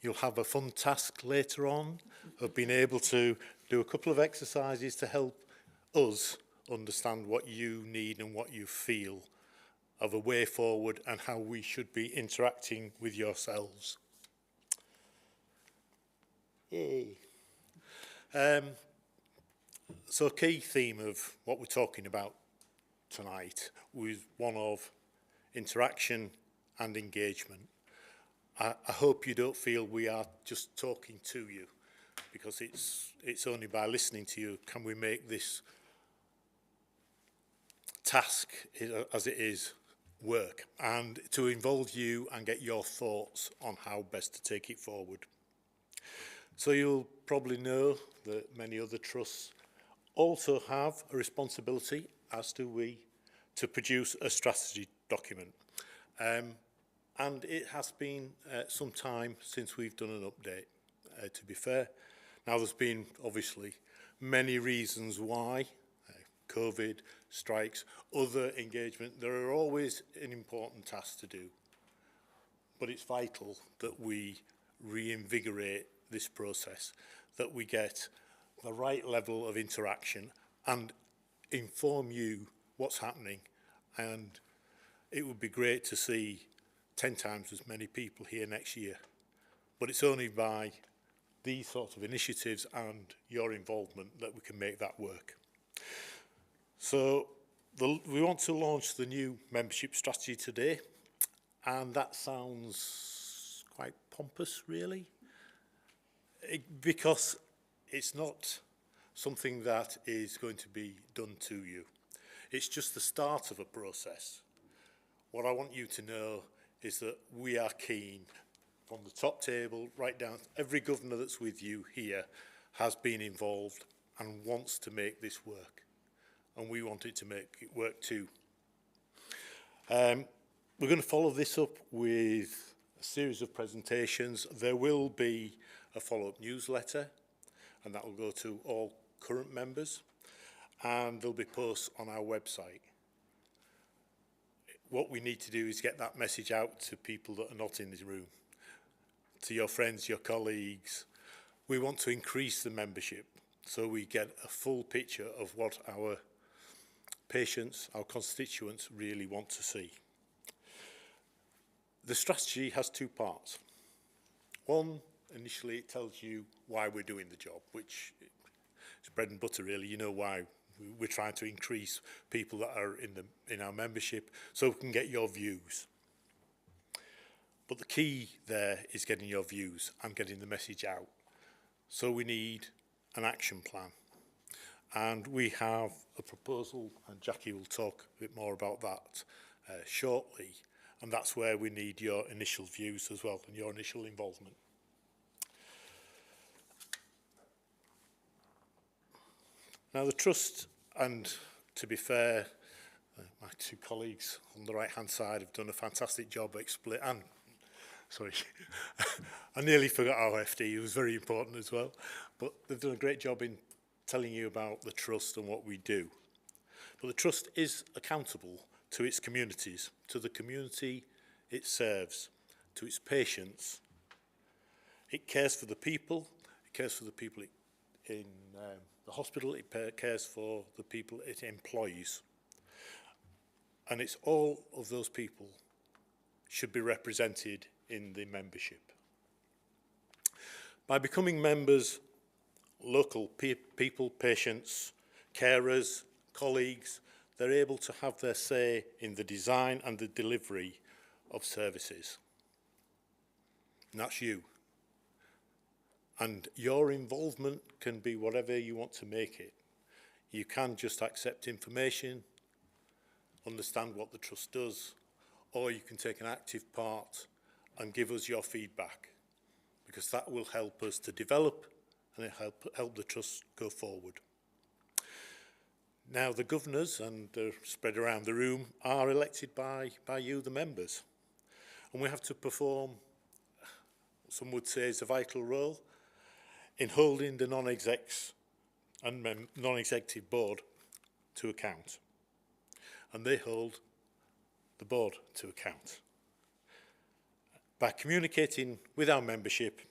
you'll have a fun task later on have been able to do a couple of exercises to help us understand what you need and what you feel of a way forward and how we should be interacting with yourselves. Yay. So a key theme of what we're talking about tonight was one of interaction and engagement. I hope you don't feel we are just talking to you, because it's only by listening to you can we make this task as it is work, and to involve you and get your thoughts on how best to take it forward. So you'll probably know that many other trusts also have a responsibility, as do we, to produce a strategy document. And it has been some time since we've done an update, to be fair. Now, there's been, obviously, many reasons why. COVID, strikes, other engagement. There are always an important task to do. But it's vital that we reinvigorate this process, that we get the right level of interaction and inform you what's happening. And it would be great to see 10 times as many people here next year. But it's only by these sorts of initiatives and your involvement that we can make that work. So we want to launch the new membership strategy today, and that sounds quite pompous, really, because it's not something that is going to be done to you. It's just the start of a process. What I want you to know is that we are keen, from the top table right down, every governor that's with you here has been involved and wants to make this work. And we want it to make it work too. We're going to follow this up with a series of presentations. There will be a follow-up newsletter, and that will go to all current members, and there'll be posts on our website. What we need to do is get that message out to people that are not in this room, to your friends, your colleagues. We want to increase the membership so we get a full picture of what our patients, our constituents really want to see. The strategy has two parts. One, initially it tells you why we're doing the job, which is bread and butter really. You know why we're trying to increase people that are in our membership so we can get your views. But the key there is getting your views and getting the message out. So we need an action plan. And we have a proposal, and Jackie will talk a bit more about that shortly. And that's where we need your initial views as well and your initial involvement. Now the Trust, and to be fair, my two colleagues on the right-hand side have done a fantastic job explaining. Sorry, I nearly forgot Hdft. It was very important as well. But they've done a great job in telling you about the Trust and what we do. But the Trust is accountable to its communities, to the community it serves, to its patients. It cares for the people. It cares for the people in the hospital. It cares for the people it employs. And it's all of those people should be represented in the membership. By becoming members, local people, patients, carers, colleagues, they're able to have their say in the design and the delivery of services. And that's you. And your involvement can be whatever you want to make it. You can just accept information, understand what the Trust does, or you can take an active part and give us your feedback, because that will help us to develop and it help the Trust go forward. Now, the governors, and they're spread around the room, are elected by you, the members. And we have to perform, some would say, is a vital role in holding the non-execs and non-executive board to account. And they hold the board to account. By communicating with our membership,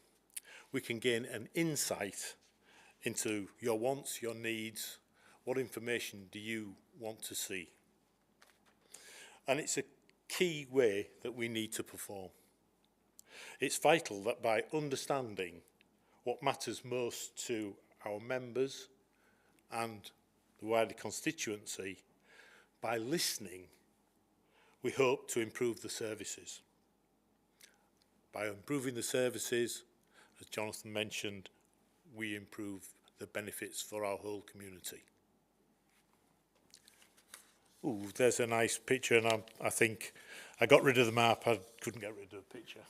we can gain an insight into your wants, your needs, what information do you want to see. And it's a key way that we need to perform. It's vital that by understanding what matters most to our members and the wider constituency, by listening, we hope to improve the services. By improving the services, as Jonathan mentioned, we improve the benefits for our whole community. Ooh, there's a nice picture, and I think I got rid of the map. I couldn't get rid of the picture.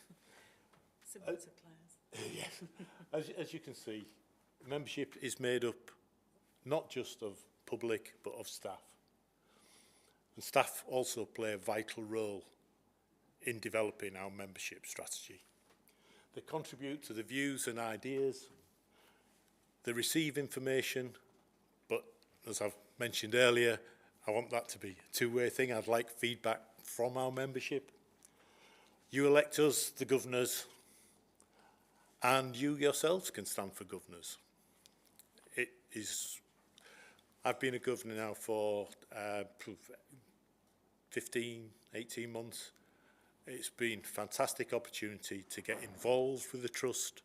Symbols of Clares. Yes. As you can see, membership is made up not just of public, but of staff. And staff also play a vital role in developing our membership strategy. They contribute to the views and ideas. They receive information, but as I've mentioned earlier, I want that to be a two-way thing. I'd like feedback from our membership. You elect us, the governors, and you yourselves can stand for governors. I've been a governor now for 15, 18 months. It's been a fantastic opportunity to get involved with the trust,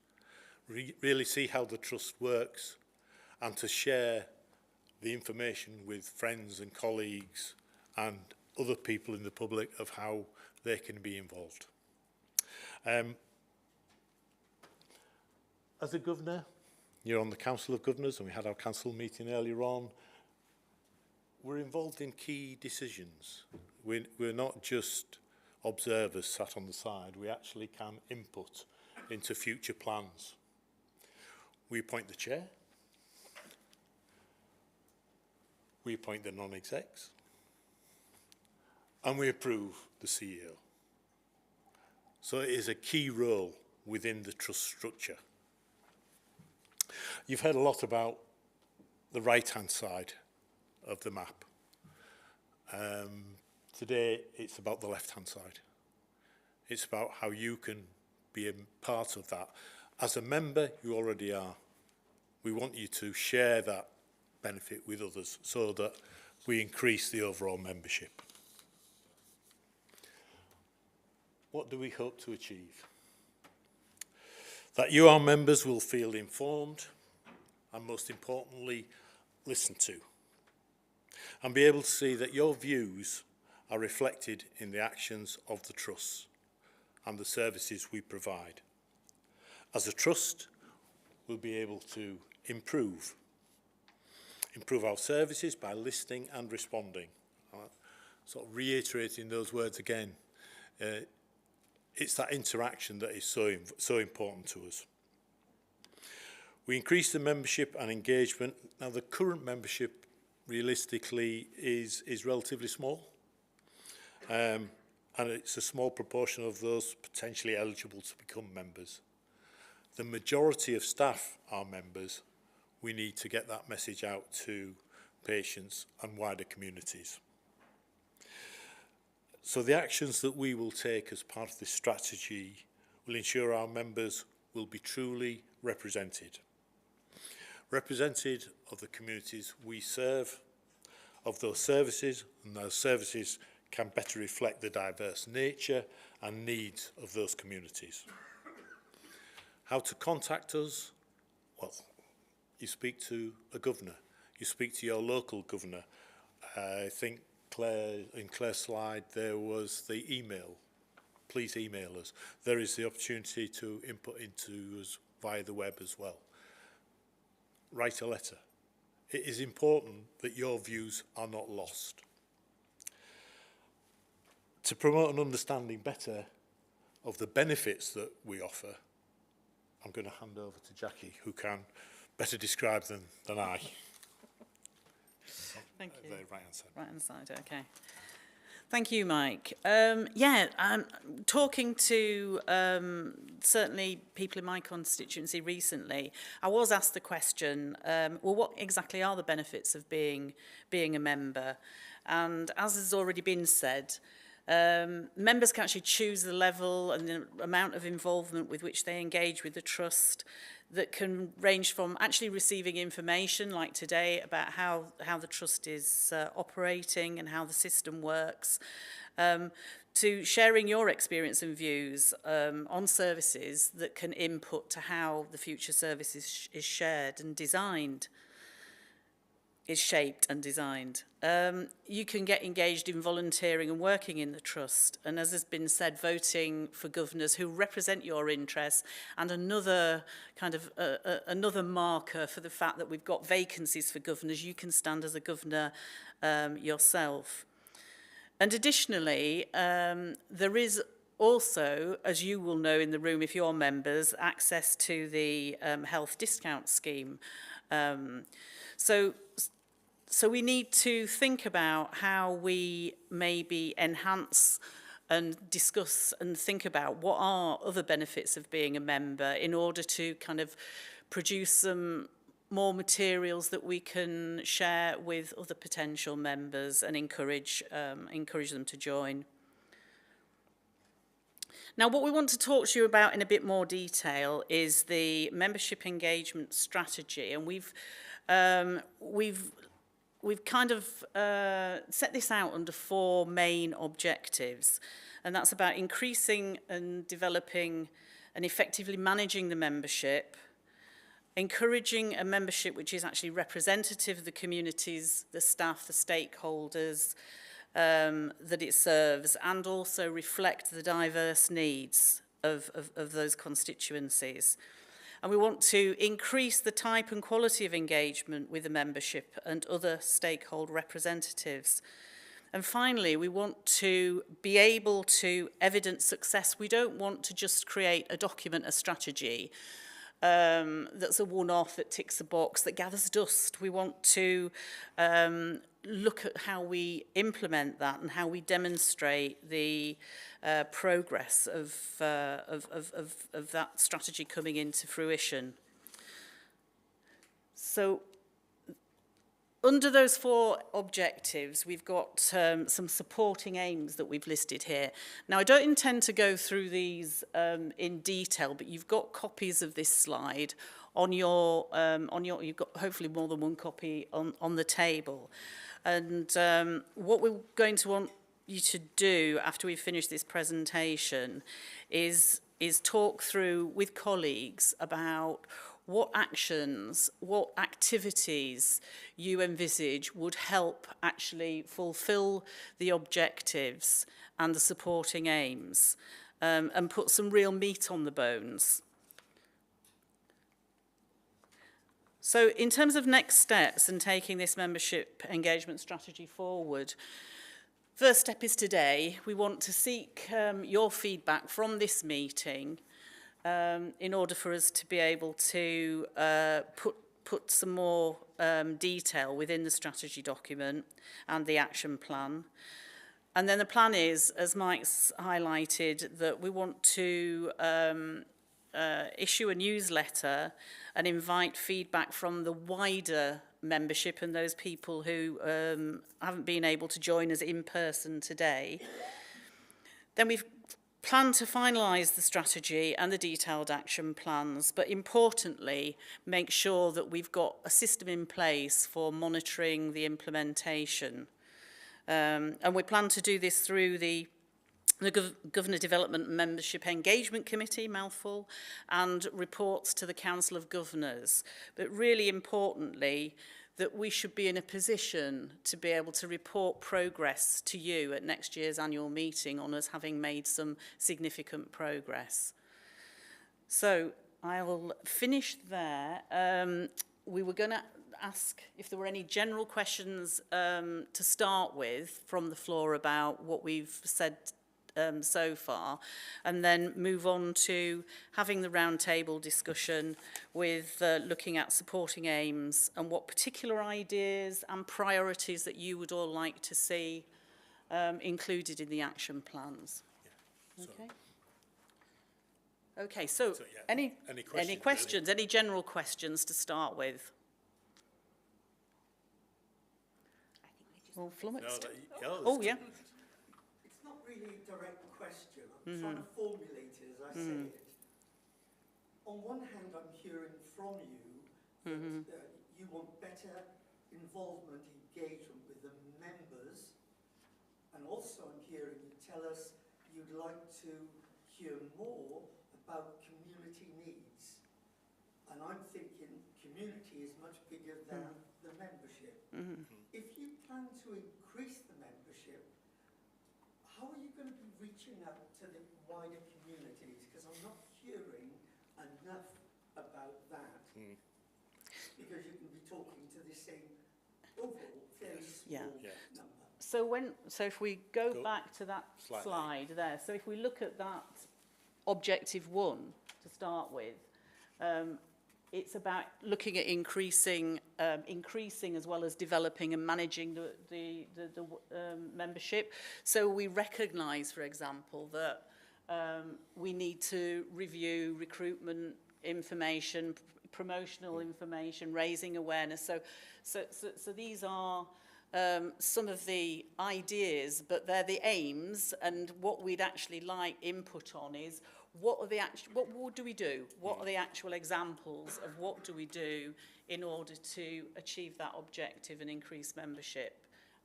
really see how the trust works, and to share the information with friends and colleagues and other people in the public of how they can be involved. As a governor, you're on the Council of Governors, and we had our council meeting earlier on. We're involved in key decisions. We're not just observers sat on the side. We actually can input into future plans. We appoint the chair. We appoint the non-execs. And we approve the CEO. So it is a key role within the trust structure. You've heard a lot about the right-hand side of the map. Today, it's about the left-hand side. It's about how you can be a part of that. As a member, you already are. We want you to share that benefit with others so that we increase the overall membership. What do we hope to achieve? That you, our members, will feel informed and, most importantly, listened to, and be able to see that your views are reflected in the actions of the trust and the services we provide. As a trust, we'll be able to improve our services by listening and responding. Sort of reiterating those words again, it's that interaction that is so important to us. We increase the membership and engagement. Now, the current membership realistically is relatively small, and it's a small proportion of those potentially eligible to become members. The majority of staff are members. We need to get that message out to patients and wider communities. So the actions that we will take as part of this strategy will ensure our members will be truly represented. Represented of the communities we serve, of those services, and those services can better reflect the diverse nature and needs of those communities. How to contact us? Well, you speak to a governor. You speak to your local governor. I think in Claire's slide there was the email. Please email us. There is the opportunity to input into us via the web as well. Write a letter. It is important that your views are not lost. To promote an understanding better of the benefits that we offer, I'm going to hand over to Jackie, who can better describe them than I. Thank you. The right-hand side. Right-hand side, okay. Thank you, Mike. Talking to certainly people in my constituency recently, I was asked the question, well, what exactly are the benefits of being a member? And as has already been said, Members can actually choose the level and the amount of involvement with which they engage with the trust, that can range from actually receiving information like today about how the trust is operating and how the system works, to sharing your experience and views on services that can input to how the future service is shared and designed. Is shaped and designed. You can get engaged in volunteering and working in the trust, and as has been said, voting for governors who represent your interests, and another kind of another marker for the fact that we've got vacancies for governors. You can stand as a governor yourself. And additionally, there is also, as you will know in the room if you're members, access to the health discount scheme. So we need to think about how we maybe enhance and discuss and think about what are other benefits of being a member in order to kind of produce some more materials that we can share with other potential members and encourage them to join. Now, what we want to talk to you about in a bit more detail is the membership engagement strategy, and we've kind of set this out under 4 main objectives, and that's about increasing and developing and effectively managing the membership, encouraging a membership which is actually representative of the communities, the staff, the stakeholders that it serves, and also reflect the diverse needs of those constituencies. And we want to increase the type and quality of engagement with the membership and other stakeholder representatives. And finally, we want to be able to evidence success. We don't want to just create a document, a strategy that's a one-off, that ticks a box, that gathers dust. We want to look at how we implement that and how we demonstrate the progress of that strategy coming into fruition. So under those 4 objectives, we've got some supporting aims that we've listed here. Now, I don't intend to go through these in detail, but you've got copies of this slide on your you've got hopefully more than one copy on the table. And what we're going to want you to do after we finish this presentation is talk through with colleagues about what actions, what activities you envisage would help actually fulfill the objectives and the supporting aims, and put some real meat on the bones. So in terms of next steps and taking this membership engagement strategy forward, first step is today. We want to seek your feedback from this meeting in order for us to be able to put some more detail within the strategy document and the action plan. And then the plan is, as Mike's highlighted, that we want to issue a newsletter and invite feedback from the wider membership and those people who haven't been able to join us in person today. Then we've planned to finalise the strategy and the detailed action plans, but importantly, make sure that we've got a system in place for monitoring the implementation. And we plan to do this through the Governor Development Membership Engagement Committee, mouthful, and reports to the Council of Governors. But really importantly, that we should be in a position to be able to report progress to you at next year's annual meeting on us having made some significant progress. So I'll finish there. We were going to ask if there were any general questions to start with from the floor about what we've said so far, and then move on to having the roundtable discussion with looking at supporting aims and what particular ideas and priorities that you would all like to see included in the action plans. Yeah. Okay, so yeah, any questions, really? Any general questions to start with? Well, flummoxed. No, oh, yeah. It's not really really direct question. I'm trying to formulate it as I say it. On one hand, I'm hearing from you that you want better involvement, engagement with the members, and also I'm hearing you tell us you'd like to hear more about community needs. And I'm thinking community is much bigger than the membership. If you plan to increase the membership, how are you going to be reaching out to the wider communities? Because I'm not hearing enough about that. Because you can be talking to the same overall fairly small number. So if we go back to that slide there, so if we look at that objective 1 to start with, it's about looking at increasing as well as developing and managing the membership. So we recognise, for example, that we need to review recruitment information, promotional information, raising awareness. So these are some of the ideas, but they're the aims, and what we'd actually like input on is what do we do? What are the actual examples of what do we do in order to achieve that objective and increase membership?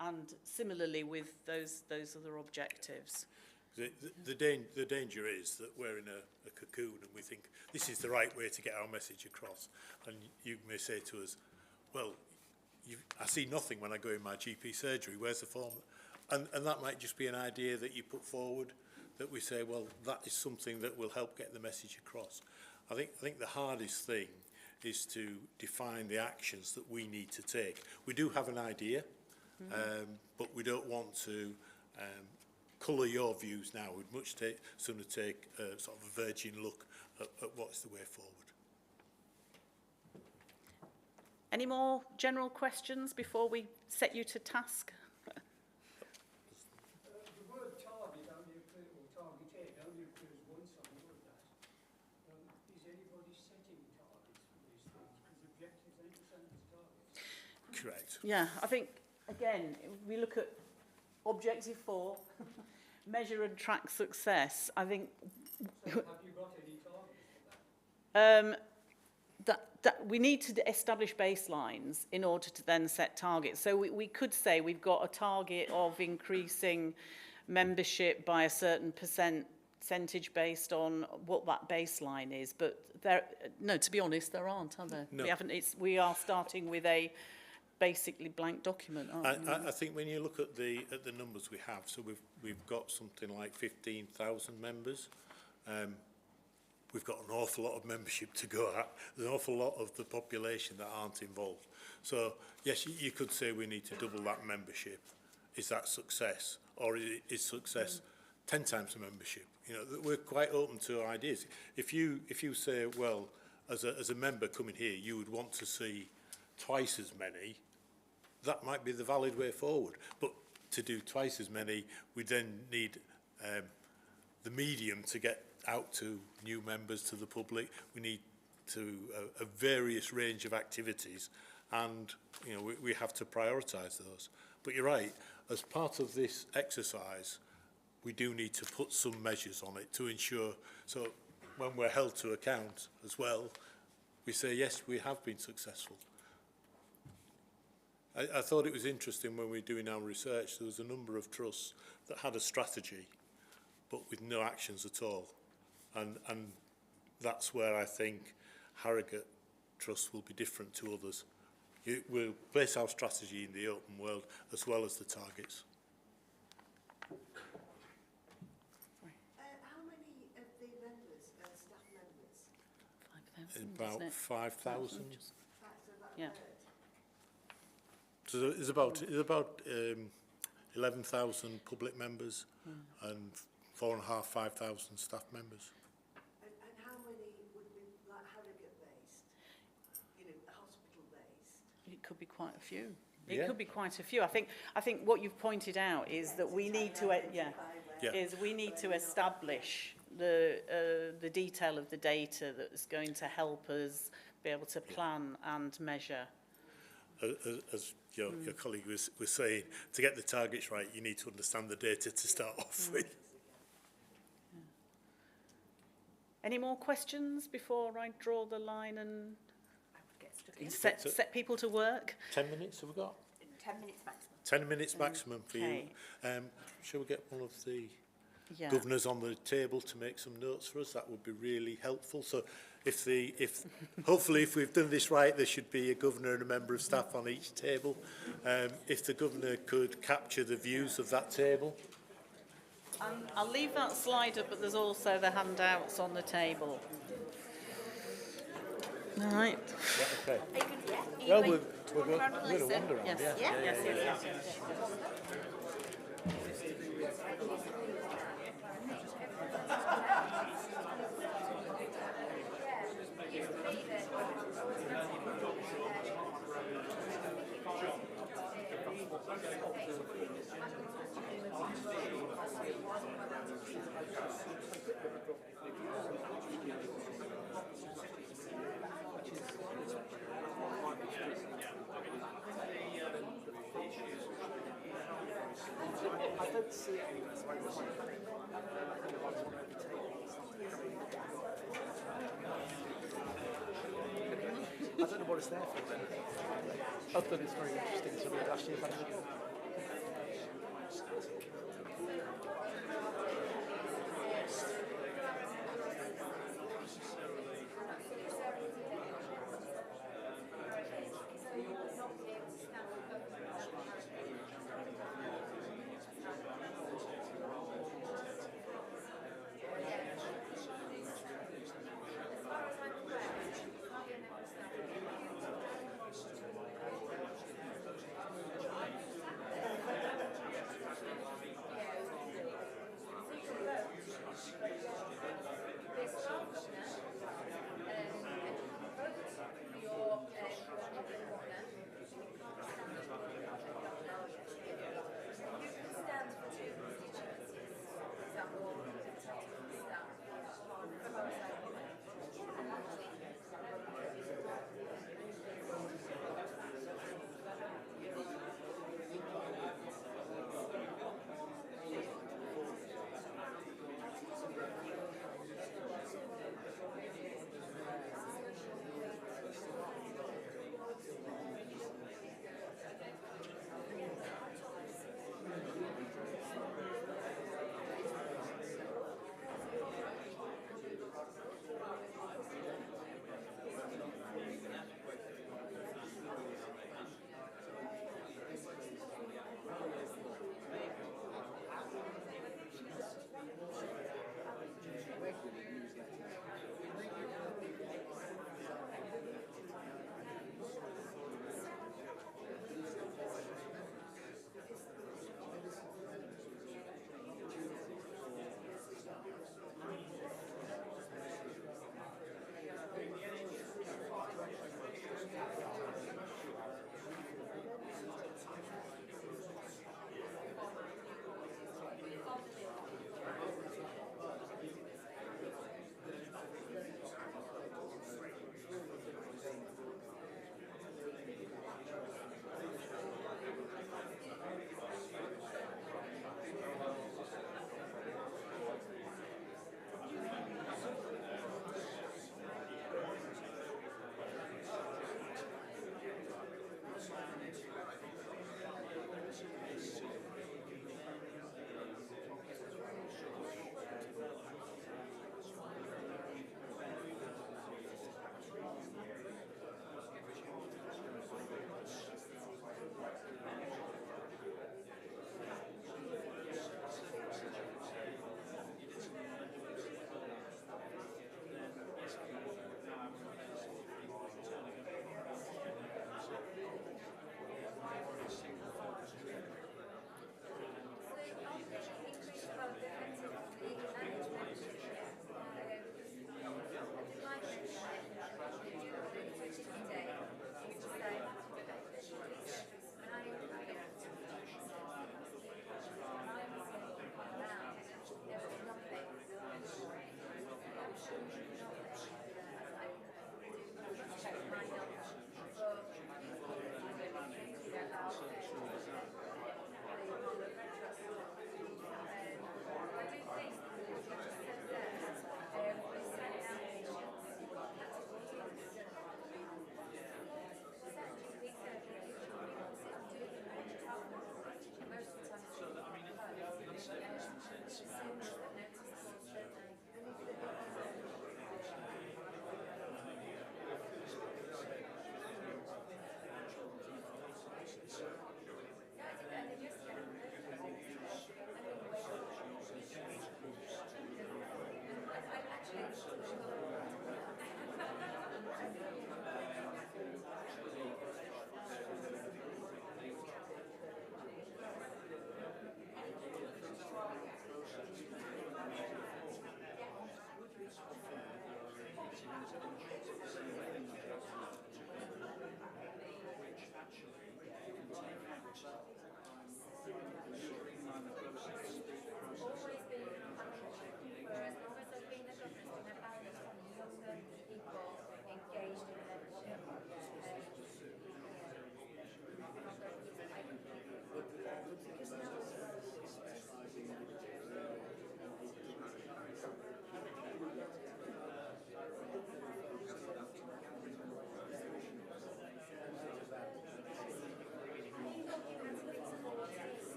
And similarly with those other objectives. The danger is that we're in a cocoon and we think this is the right way to get our message across. And you may say to us, well, I see nothing when I go in my GP surgery, where's the form? And that might just be an idea that you put forward, that we say, well, that is something that will help get the message across. I think the hardest thing is to define the actions that we need to take. We do have an idea, but we don't want to colour your views now. We'd much sooner take a sort of a virgin look at what's the way forward. Any more general questions before we set you to task? The word target only occurs, or targeted, only occurs once on all of that. Is anybody setting targets for these things? Because objectives ain't the same as targets. Correct. Yeah, I think, again, if we look at objective 4, measure and track success, I think... So have you got any targets for that? That we need to establish baselines in order to then set targets. So we could say we've got a target of increasing membership by a certain percentage based on what that baseline is. But no, to be honest, there aren't, are there? No. We are starting with a basically blank document, aren't we? I think when you look at the numbers we have, so we've got something like 15,000 members. We've got an awful lot of membership to go at. There's an awful lot of the population that aren't involved. So, yes, you could say we need to double that membership. Is that success? Or is success 10 times the membership? You know, we're quite open to ideas. If you say, well, as a member coming here, you would want to see twice as many, that might be the valid way forward. But to do twice as many, we then need the medium to get out to new members, to the public. We need to a various range of activities, and you know we have to prioritise those. But you're right, as part of this exercise, we do need to put some measures on it to ensure, so when we're held to account as well, we say, yes, we have been successful. I thought it was interesting when we were doing our research, there was a number of trusts that had a strategy, but with no actions at all. And that's where I think Harrogate Trust will be different to others. We'll place our strategy in the open world as well as the targets. How many of the members are staff members? 5,000, About isn't it? 5,000. Yeah. So there's about 11,000 public members and 4,500, 5,000 staff members. And how many would be like Harrogate based? You know, hospital based? It could be quite a few. It could be quite a few. I think what you've pointed out is that we need to establish the detail of the data that's going to help us be able to plan and measure. As your colleague was saying, to get the targets right, you need to understand the data to start off with. Any more questions before I draw the line and set people to work? 10 minutes have we got? 10 minutes maximum. 10 minutes maximum for you. Okay. Shall we get one of the Yeah. governors on the table to make some notes for us? That would be really helpful. So hopefully if we've done this right, there should be a governor and a member of staff on each table. If the governor could capture the views of that table. I'll leave that slide up, but there's also the handouts on the table. All right. Okay. Well, we're going to wander around. Yes. Yeah. Yes. I don't see it anywhere, so I don't know. I don't know what it's there for then. I thought it's very interesting to read last year's annual.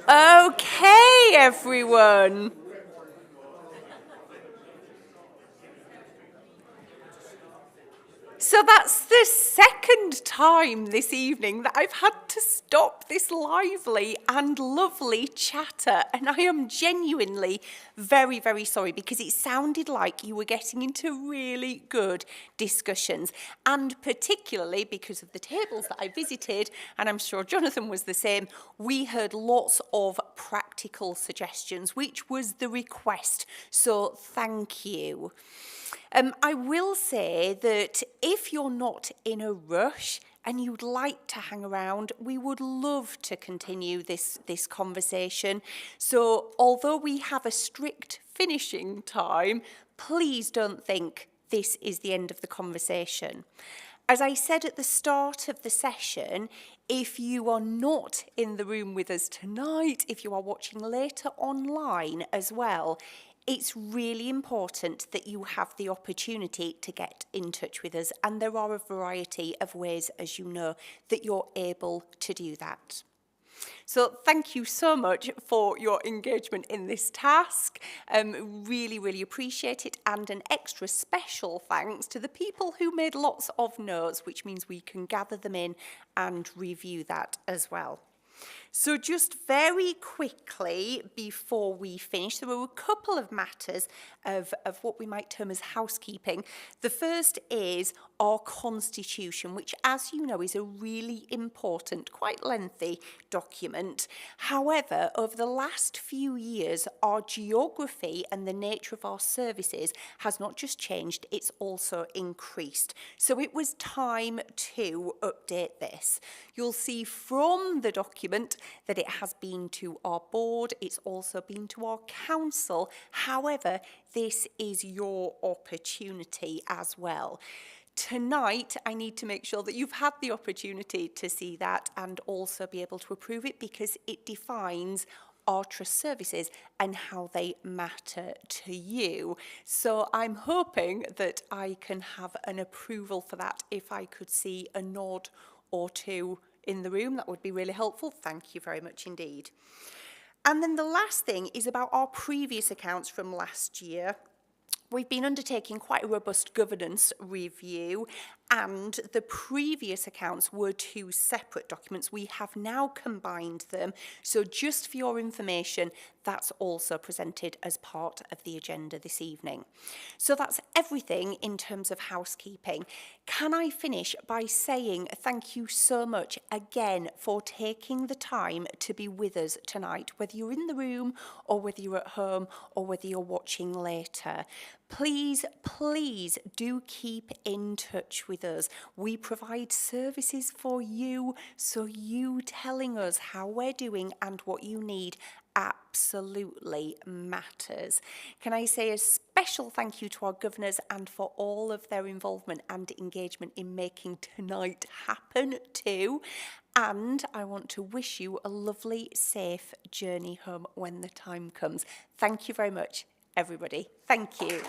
Okay, everyone. So that's the second time this evening that I've had to stop this lively and lovely chatter, and I am genuinely very, very sorry because it sounded like you were getting into really good discussions, and particularly because of the tables that I visited, and I'm sure Jonathan was the same, we heard lots of practical suggestions, which was the request, so thank you. I will say that if you're not in a rush and you'd like to hang around, we would love to continue this conversation. So although we have a strict finishing time, please don't think this is the end of the conversation. As I said at the start of the session, if you are not in the room with us tonight, if you are watching later online as well, it's really important that you have the opportunity to get in touch with us, and there are a variety of ways, as you know, that you're able to do that. So thank you so much for your engagement in this task. Really, really appreciate it, and an extra special thanks to the people who made lots of notes, which means we can gather them in and review that as well. So just very quickly before we finish, there were a couple of matters of what we might term as housekeeping. The first is our constitution, which, as you know, is a really important, quite lengthy document. However, over the last few years, our geography and the nature of our services has not just changed, it's also increased. So it was time to update this. You'll see from the document that it has been to our board, it's also been to our council. However, this is your opportunity as well. Tonight, I need to make sure that you've had the opportunity to see that and also be able to approve it, because it defines our trust services and how they matter to you. So I'm hoping that I can have an approval for that. If I could see a nod or two in the room, that would be really helpful. Thank you very much indeed. And then the last thing is about our previous accounts from last year. We've been undertaking quite a robust governance review, and the previous accounts were two separate documents. We have now combined them, so just for your information, that's also presented as part of the agenda this evening. So that's everything in terms of housekeeping. Can I finish by saying thank you so much again for taking the time to be with us tonight, whether you're in the room or whether you're at home or whether you're watching later. Please, please do keep in touch with us. We provide services for you, so you telling us how we're doing and what you need absolutely matters. Can I say a special thank you to our governors and for all of their involvement and engagement in making tonight happen too. And I want to wish you a lovely, safe journey home when the time comes. Thank you very much, everybody. Thank you.